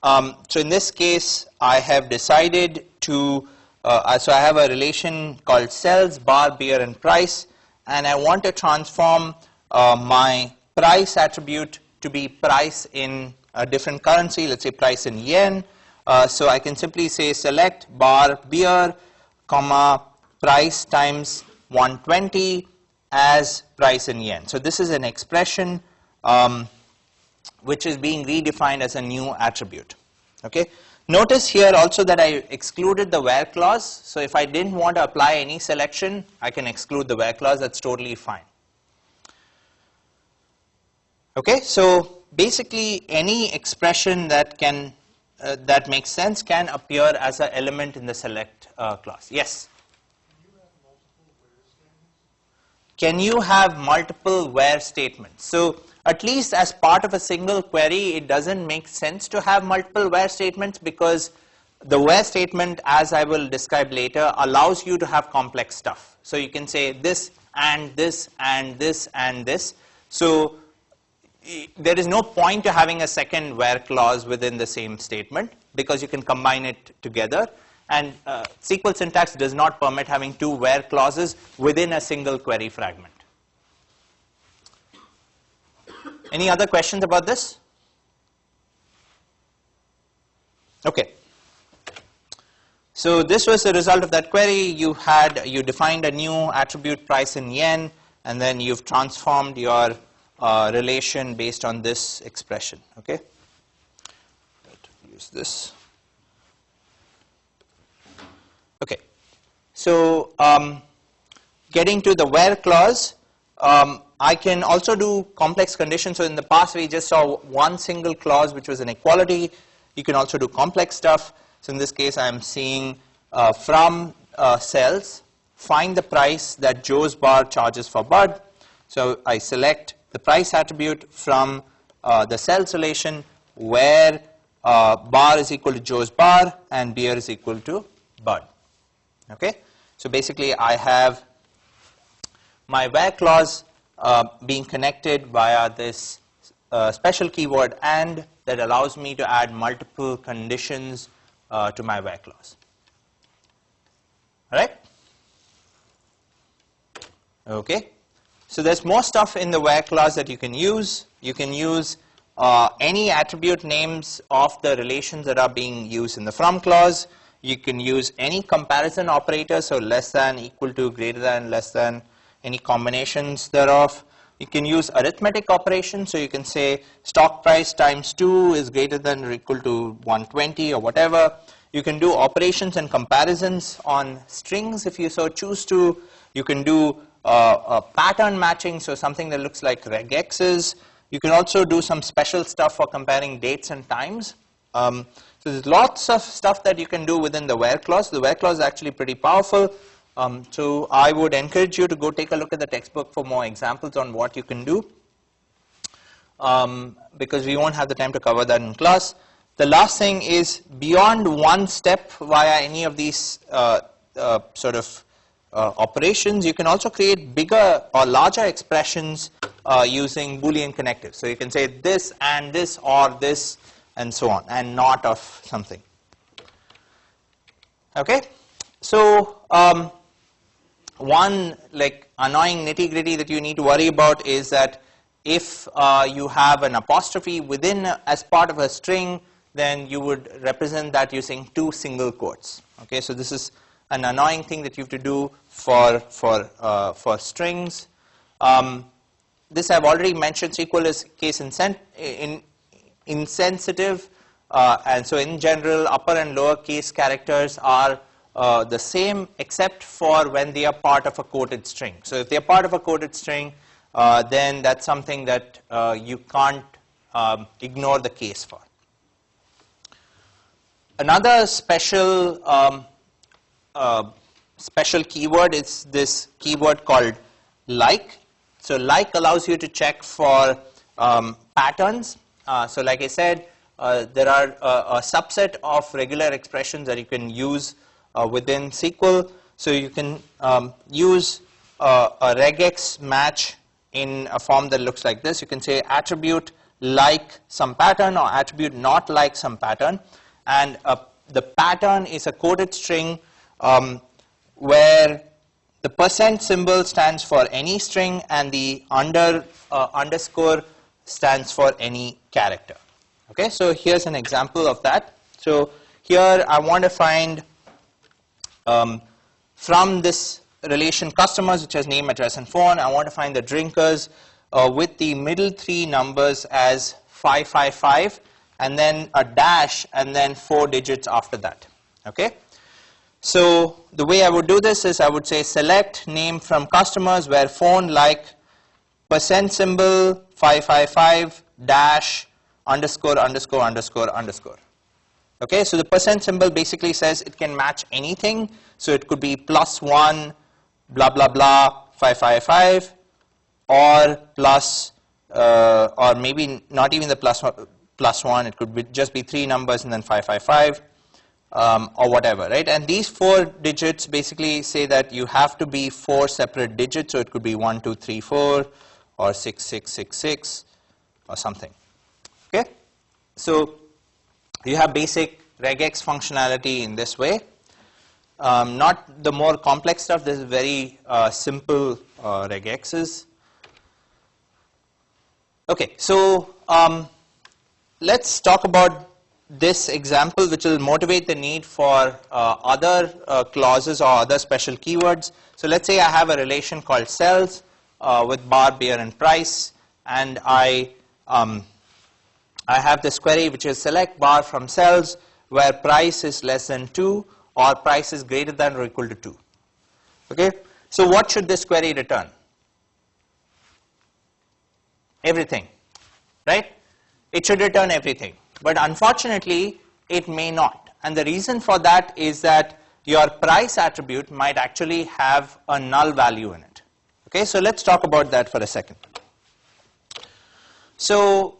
So in this case, I have decided to, so I have a relation called cells, bar, beer, and price, and I want to transform my price attribute to be price in a different currency, let's say price in yen. So I can simply say select bar beer, comma, price times 120 as price in yen. So this is an expression which is being redefined as a new attribute. Okay. Notice here also that I excluded the where clause. So if I didn't want to apply any selection, I can exclude the where clause. That's totally fine. Okay. So basically, any expression that can that makes sense can appear as an element in the select clause. Yes. Can you have multiple where statements? So at least as part of a single query, it doesn't make sense to have multiple where statements, because the where statement, as I will describe later, allows you to have complex stuff. So you can say this and this and this and this. So there is no point to having a second where clause within the same statement, because you can combine it together. And SQL syntax does not permit having two where clauses within a single query fragment. Any other questions about this? Okay. So this was the result of that query. You defined a new attribute price in yen, and then you've transformed your relation based on this expression. Okay. Use this. Okay. So getting to the where clause, I can also do complex conditions. So in the past, we just saw one single clause, which was an equality. You can also do complex stuff. So in this case, I'm seeing from cells, find the price that Joe's bar charges for Bud. So I select the price attribute from the cells relation where bar is equal to Joe's bar and beer is equal to Bud. Okay. So basically, I have my where clause being connected via this special keyword and that allows me to add multiple conditions to my where clause. All right? Okay. So there's more stuff in the where clause that you can use. You can use any attribute names of the relations that are being used in the from clause. You can use any comparison operator, so less than, equal to, greater than, less than, any combinations thereof. You can use arithmetic operations, so you can say stock price times 2 is greater than or equal to 120 or whatever. You can do operations and comparisons on strings if you so choose to. You can do pattern matching, so something that looks like regexes. You can also do some special stuff for comparing dates and times. So there's lots of stuff that you can do within the where clause. The where clause is actually pretty powerful. So I would encourage you to go take a look at the textbook for more examples on what you can do, because we won't have the time to cover that in class. The last thing is, beyond one step via any of these operations, you can also create bigger or larger expressions using Boolean connectives. So you can say this and this or this and so on, and not of something. Okay, so one like annoying nitty-gritty that you need to worry about is that if you have an apostrophe within as part of a string, then you would represent that using 2 single quotes. Okay, so this is an annoying thing that you have to do for strings. This I've already mentioned. SQL is case insensitive, and so in general, upper and lower case characters are the same except for when they are part of a quoted string. So if they are part of a quoted string, then that's something that you can't ignore the case for. Another special keyword is this keyword called like. So like allows you to check for patterns. So like I said, there are a subset of regular expressions that you can use within SQL. So you can use a regex match in a form that looks like this. You can say attribute like some pattern or attribute not like some pattern. And the pattern is a coded string where the percent symbol stands for any string and the underscore stands for any character. Okay, so here's an example of that. So here I want to find from this relation customers, which has name, address, and phone, I want to find the drinkers with the middle 3 numbers as 555, and then a dash, and then 4 digits after that. Okay. So the way I would do this is I would say select name from customers where phone like percent symbol 555 dash underscore underscore underscore underscore. Okay, so the percent symbol basically says it can match anything. So it could be +1 blah blah blah 555, or plus or maybe not even the plus one. It could be just be 3 numbers and then 555. Or whatever, right? And these 4 digits basically say that you have to be 4 separate digits, so it could be 1, 2, 3, 4, or 6, 6, 6, 6, or something. Okay, so you have basic regex functionality in this way. Not the more complex stuff. This is very simple regexes. Okay, so let's talk about this example, which will motivate the need for other clauses or other special keywords. So let's say I have a relation called cells with bar, beer, and price, and I have this query which is select bar from cells where price is less than 2 or price is greater than or equal to 2. Okay, so what should this query return? Everything, right? It should return everything. But unfortunately, it may not. And the reason for that is that your price attribute might actually have a null value in it. Okay, so let's talk about that for a second. So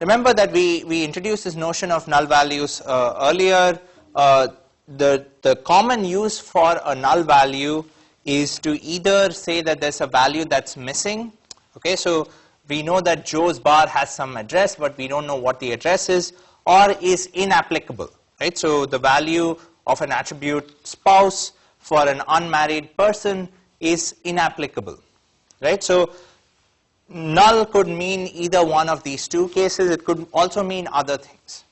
remember that we introduced this notion of null values earlier. The common use for a null value is to either say that there's a value that's missing. Okay, so we know that Joe's bar has some address, but we don't know what the address is, or is inapplicable, right? So the value of an attribute spouse for an unmarried person is inapplicable, right? So null could mean either one of these two cases. It could also mean other things.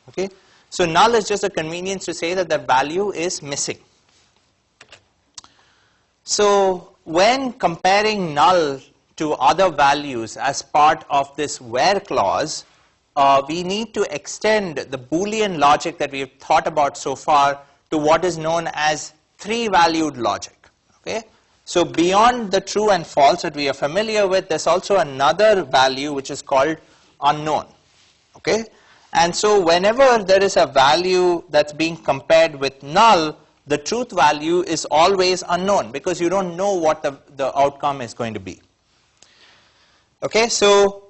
Okay? So null is just a convenience to say that the value is missing. So when comparing null to other values as part of this where clause, we need to extend the Boolean logic that we have thought about so far to what is known as three-valued logic. Okay? So beyond the true and false that we are familiar with, there's also another value which is called unknown. Okay? And so whenever there is a value that's being compared with null, the truth value is always unknown because you don't know what the outcome is going to be. Okay, so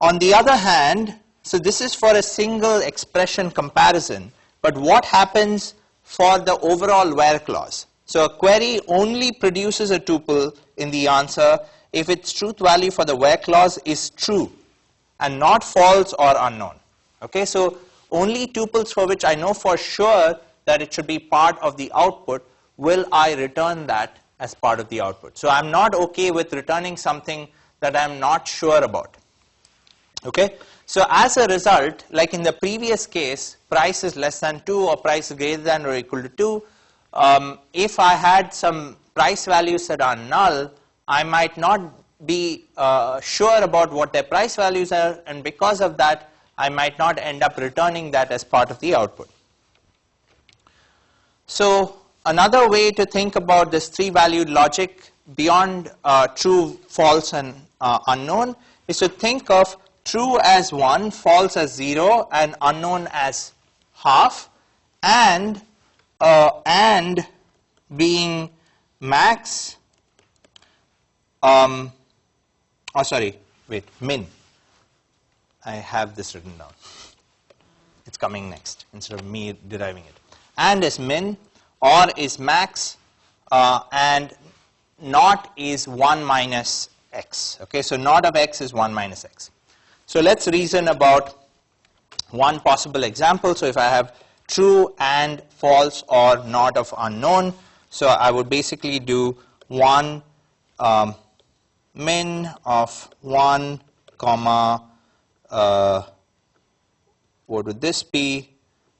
on the other hand, so this is for a single expression comparison, but what happens for the overall where clause? So a query only produces a tuple in the answer if its truth value for the where clause is true and not false or unknown. Okay, so only tuples for which I know for sure that it should be part of the output will I return that as part of the output. So I'm not okay with returning something that I'm not sure about. Okay, so as a result, like in the previous case, price is less than 2 or price is greater than or equal to 2, if I had some price values that are null, I might not be sure about what their price values are, and because of that, I might not end up returning that as part of the output. So another way to think about this three-valued logic beyond true, false, and unknown is to think of true as 1, false as 0, and unknown as half, and being max, min. I have this written down. It's coming next instead of me deriving it. And is min, or is max, and not is 1 minus x. Okay, so not of x is 1 minus x. So let's reason about one possible example. So if I have true and false or not of unknown, so I would basically do 1 min of 1 comma, what would this be?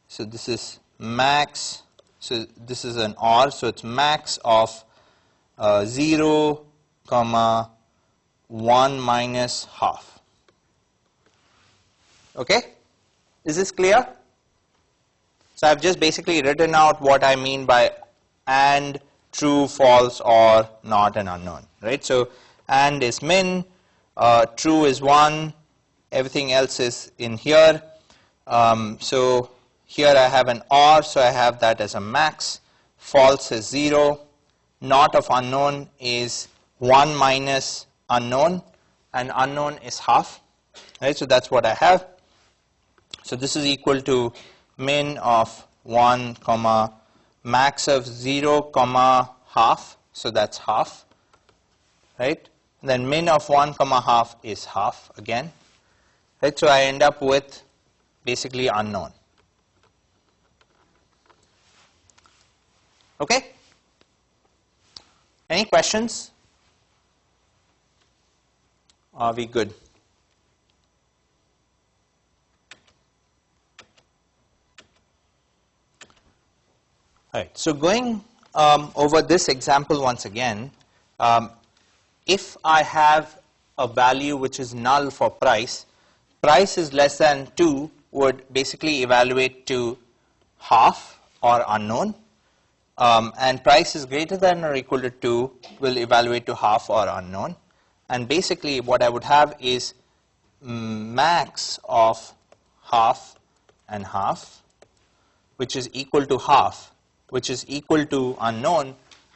So this is max, so this is an OR, so it's max of 0 comma 1 minus half. Okay, is this clear? So I've just basically written out what I mean by and, true, false, or not, and unknown, right? So and is min, true is 1, everything else is in here. So here I have an OR, so I have that as a max. False is 0. Not of unknown is 1 minus unknown, and unknown is half. Right, so that's what I have. So this is equal to min of 1 comma max of 0 comma half, so that's half. Right, and then min of 1 comma half is half again. Right, so I end up with basically unknown. Okay? Any questions? Are we good? All right, so going over this example once again, if I have a value which is null for price, price is less than 2 would basically evaluate to half or unknown, and price is greater than or equal to 2 will evaluate to half or unknown. And basically what I would have is max of half and half, which is equal to half, which is equal to unknown.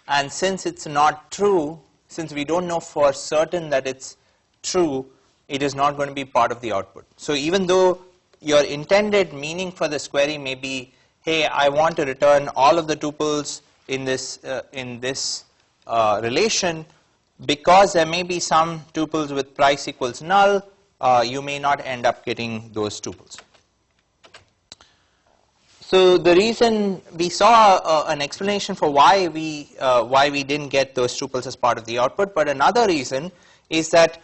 And since it's not true, since we don't know for certain that it's true, it is not going to be part of the output. So even though your intended meaning for this query may be, hey, I want to return all of the tuples in this relation, because there may be some tuples with price equals null, you may not end up getting those tuples. So the reason we saw an explanation for why we didn't get those tuples as part of the output, but another reason is that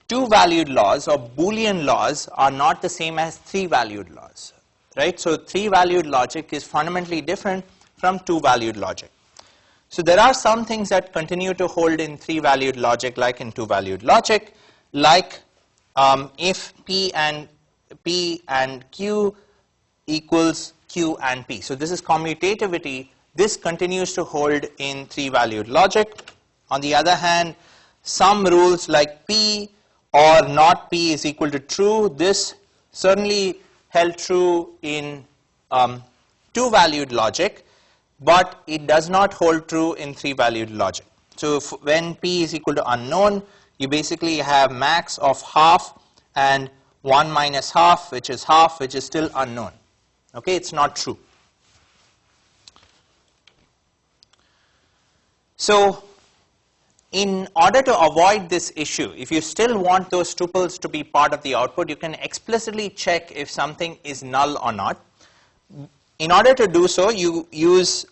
two-valued laws or Boolean laws are not the same as three-valued laws, right? So three-valued logic is fundamentally different from two-valued logic. So there are some things that continue to hold in three-valued logic like in two-valued logic, like if P and Q equals Q and P. So this is commutativity. This continues to hold in three-valued logic. On the other hand, some rules like P or not P is equal to true, this certainly held true in two-valued logic, but it does not hold true in three-valued logic. So when P is equal to unknown, you basically have max of half and 1 minus half, which is still unknown. Okay, it's not true. So in order to avoid this issue, if you still want those tuples to be part of the output, you can explicitly check if something is null or not. In order to do so, you use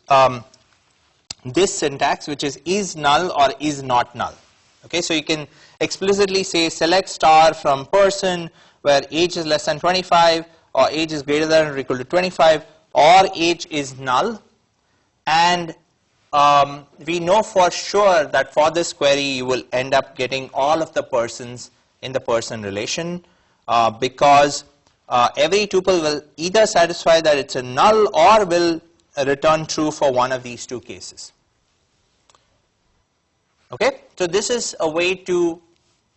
this syntax, which is null or is not null. Okay, so you can explicitly say select star from person where age is less than 25 or age is greater than or equal to 25 or age is null, and we know for sure that for this query you will end up getting all of the persons in the person relation because every tuple will either satisfy that it's a null or will return true for one of these two cases. Okay, so this is a way to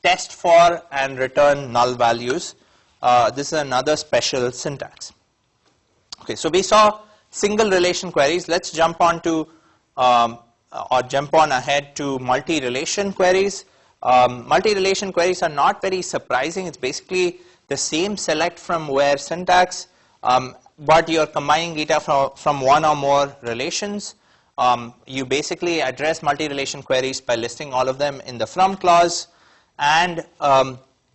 test for and return null values. This is another special syntax. Okay, so we saw single relation queries. Let's jump on to or jump on ahead to multi-relation queries. Multi-relation queries are not very surprising. It's basically the same select from where syntax, but you're combining data from one or more relations. You basically address multi-relation queries by listing all of them in the from clause, and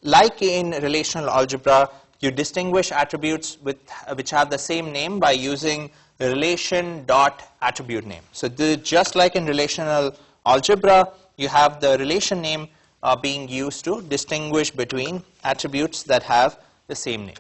like in relational algebra, you distinguish attributes which have the same name by using relation dot attribute name. So just like in relational algebra, you have the relation name being used to distinguish between attributes that have the same name.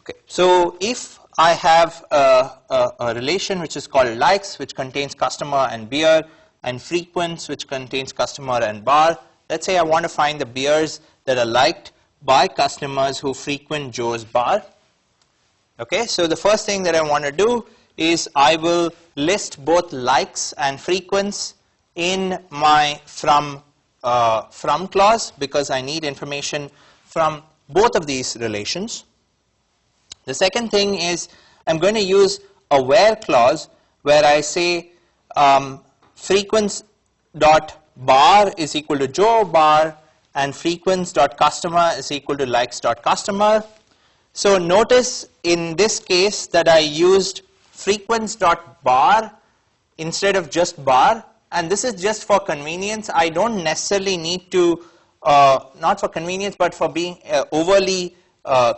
Okay, so if I have a relation which is called likes, which contains customer and beer, and frequents, which contains customer and bar. Let's say I want to find the beers that are liked by customers who frequent Joe's bar. Okay, so the first thing that I want to do is I will list both likes and frequents in my from clause because I need information from both of these relations. The second thing is I'm going to use a where clause where I say frequents dot bar is equal to Joe bar and frequents dot customer is equal to likes dot customer. So notice in this case that I used frequents dot bar instead of just bar, and this is just for convenience. I don't necessarily need to, not for convenience, but for being overly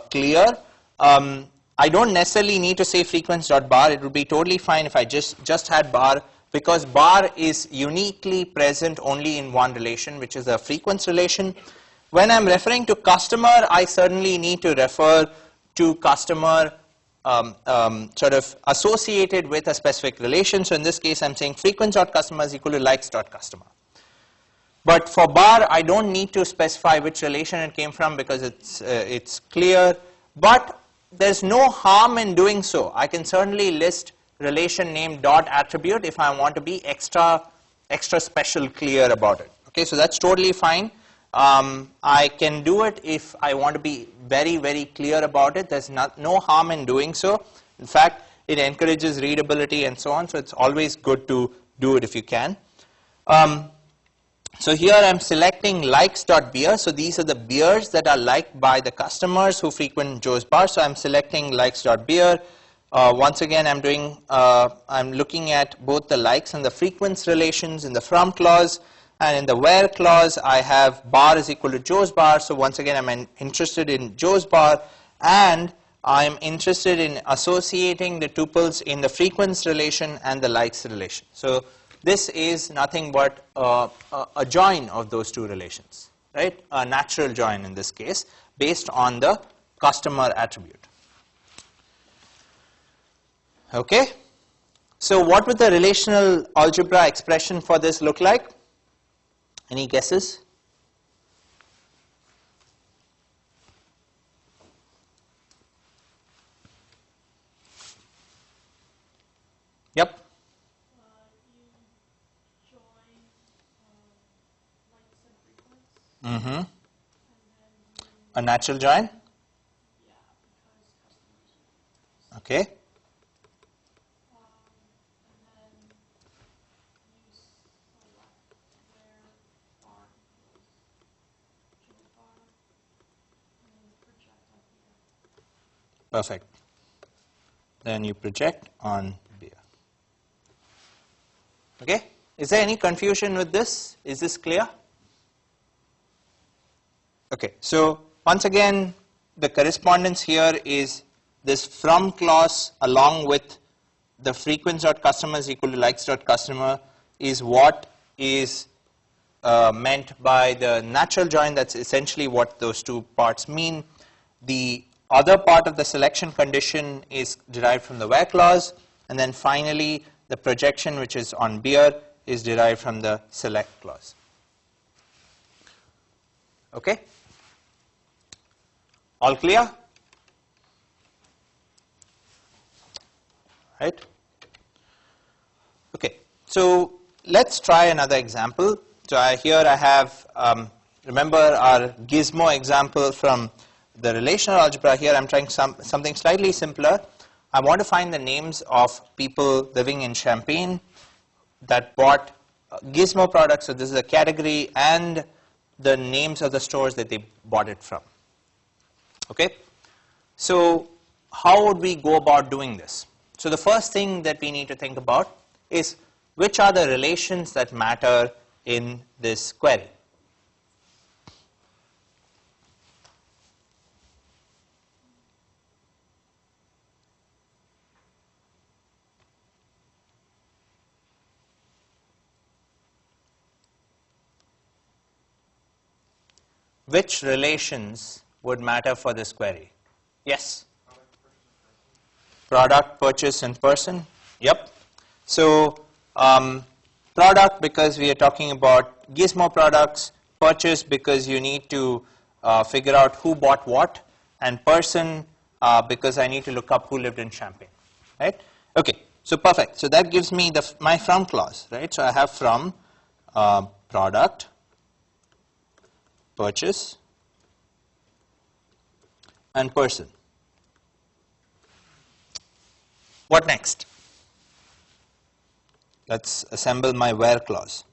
clear. I don't necessarily need to say frequents dot bar. It would be totally fine if I just had bar, because bar is uniquely present only in one relation, which is a frequents relation. When I'm referring to customer, I certainly need to refer to customer sort of associated with a specific relation. So in this case, I'm saying frequents.customer is equal to likes.customer. But for bar, I don't need to specify which relation it came from because it's clear. But there's no harm in doing so. I can certainly list relation name dot attribute if I want to be extra special clear about it. Okay, so that's totally fine. I can do it if I want to be very, very clear about it. There's no harm in doing so. In fact, it encourages readability and so on, so it's always good to do it if you can. So here I'm selecting likes.beer. So these are the beers that are liked by the customers who frequent Joe's bar. So I'm selecting likes.beer. Once again, I'm looking at both the likes and the frequents relations in the from clause. And in the where clause, I have bar is equal to Joe's bar. So once again, I'm interested in Joe's bar, and I'm interested in associating the tuples in the frequents relation and the likes relation. So this is nothing but a join of those two relations. right? A natural join in this case, based on the customer attribute. Okay? So what would the relational algebra expression for this look like? Any guesses? Yep. You join likes and frequents, Mm-hmm. and then you, A natural join? yeah, because customers are Okay. and then you select where bar equals join bar, and then you project up here. Perfect. Then you project on beer. Okay? Is there any confusion with this? Is this clear? Okay, so once again, the correspondence here is this from clause along with the frequents.customer is equal to likes.customer is what is meant by the natural join. That's essentially what those two parts mean. The other part of the selection condition is derived from the where clause, and then finally the projection, which is on beer, is derived from the select clause. Okay? All clear? Right? Okay, so let's try another example. So here I have, remember our gizmo example from the relational algebra. Here I'm trying something slightly simpler. I want to find the names of people living in Champaign that bought gizmo products. So this is a category, and the names of the stores that they bought it from. Okay? So how would we go about doing this? So the first thing that we need to think about is which are the relations that matter in this query. Which relations would matter for this query? Yes? Product, purchase, and person? Yep. So product, because we are talking about gizmo products. Purchase, because you need to figure out who bought what. And person, because I need to look up who lived in Champaign. Right? Okay, so perfect. So that gives me my from clause. Right? So I have from product, purchase, and person. What next? Let's assemble my where clause.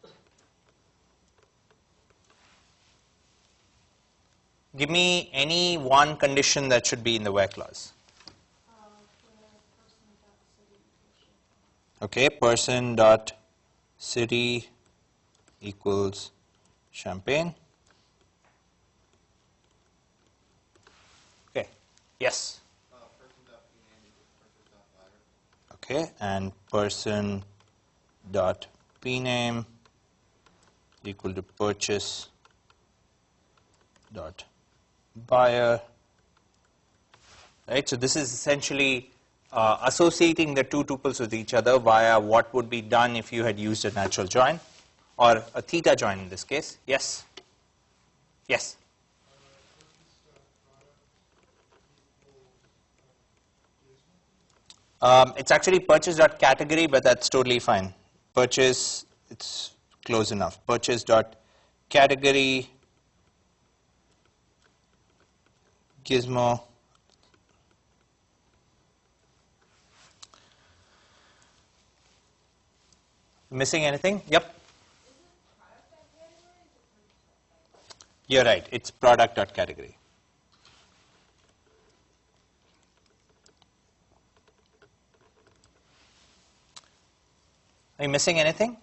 Give me any one condition that should be in the where clause. Okay, person dot city equals Champaign. Okay, yes. Okay, and person dot pname equal to purchase dot buyer. Right, so this is essentially associating the two tuples with each other via what would be done if you had used a natural join or a theta join in this case. Yes? Yes? It's actually purchase.category, but that's totally fine. Purchase, it's close enough. Purchase.category gizmo. Missing anything? Yep. You're right. It's product.category. Are you missing anything?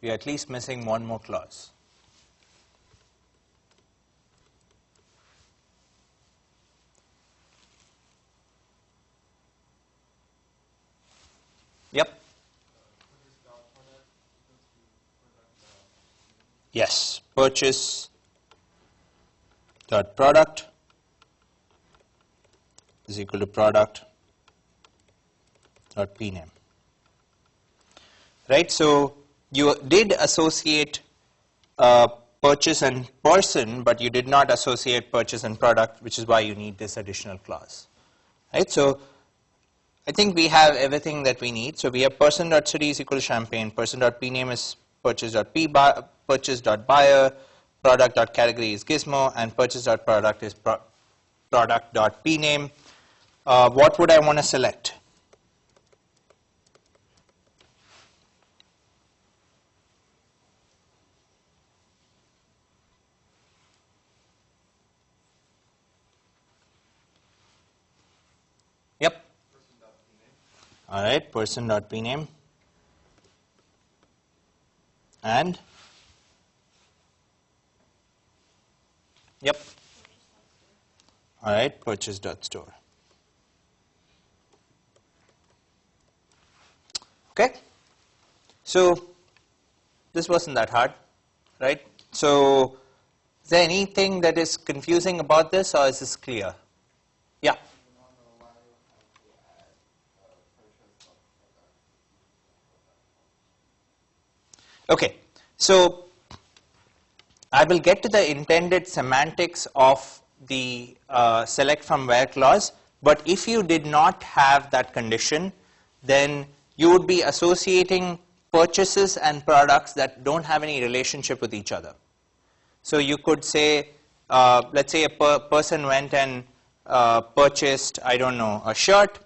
We're at least missing one more clause. Yep. Yes. Purchase dot product is equal to product dot pname. Right. So you did associate purchase and person, but you did not associate purchase and product, which is why you need this additional clause. Right. So I think we have everything that we need. So we have person.city is equal to champagne, person.pname is purchase.buyer, product.category is gizmo, and purchase.product is product.pname. What would I want to select? Yep. All right, person.pname. And? Yep. All right, purchase.store. Okay. So this wasn't that hard, right? So is there anything that is confusing about this, or is this clear? Yeah. Okay, so I will get to the intended semantics of the select from where clause, but if you did not have that condition, then you would be associating purchases and products that don't have any relationship with each other. So you could say, let's say a person went and purchased, I don't know, a shirt.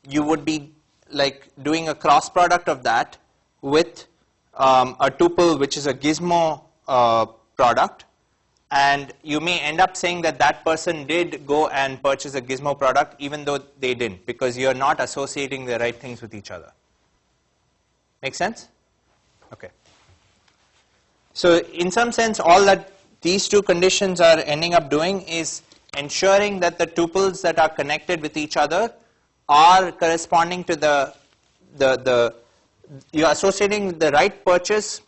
You would be like doing a cross product of that with a tuple which is a gizmo product, and you may end up saying that that person did go and purchase a gizmo product even though they didn't, because you're not associating the right things with each other. Make sense? Okay. So in some sense, all that these two conditions are ending up doing is ensuring that the tuples that are connected with each other are corresponding to you're associating the right purchase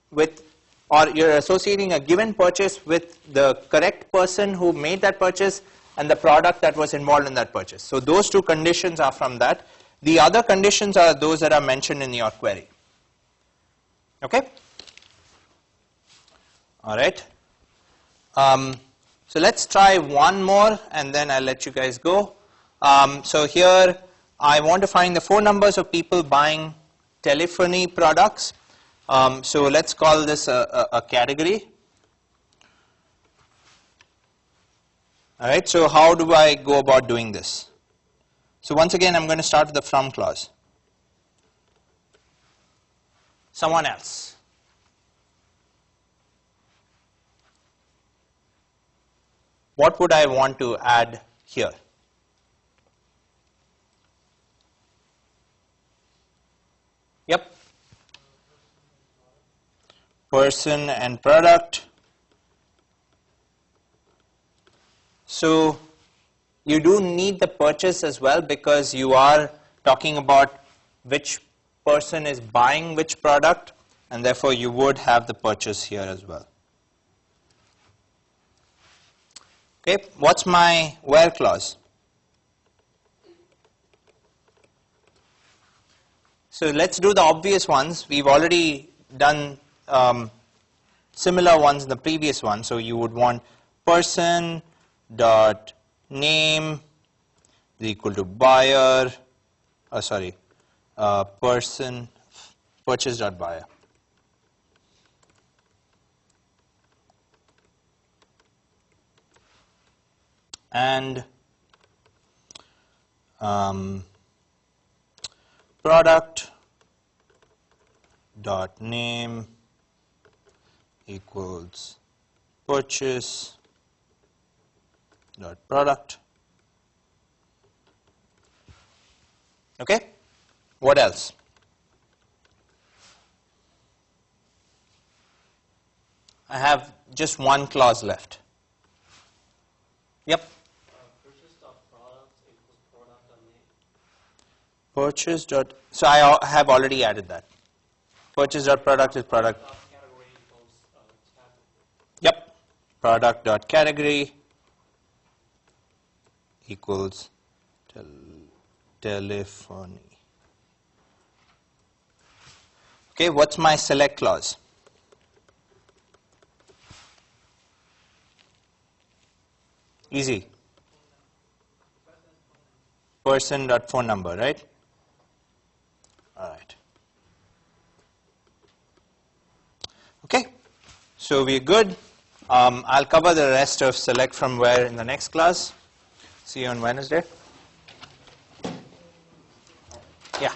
with, or you're associating a given purchase with the correct person who made that purchase and the product that was involved in that purchase. So those two conditions are from that. The other conditions are those that are mentioned in your query. Okay? All right. So let's try one more and then I'll let you guys go. So here I want to find the phone numbers of people buying telephony products. So let's call this a category. All right, so how do I go about doing this? So once again, I'm going to start with the from clause. Someone else. What would I want to add here? Yep. Person and product. So you do need the purchase as well, because you are talking about which person is buying which product, and therefore you would have the purchase here as well. Okay, what's my where clause? So let's do the obvious ones. We've already done similar ones in the previous one. So you would want person dot name is equal to buyer, person purchase dot buyer. And product dot name equals purchase dot product. Okay, what else? I have just one clause left. Yep. Purchase dot, so I have already added that. Purchase dot product is product. Category equals tab. Yep. Product dot category equals telephony. Okay, what's my select clause? Easy. Person dot phone number, right? All right. Okay, so we're good. I'll cover the rest of select from where in the next class. See you on Wednesday. Yeah.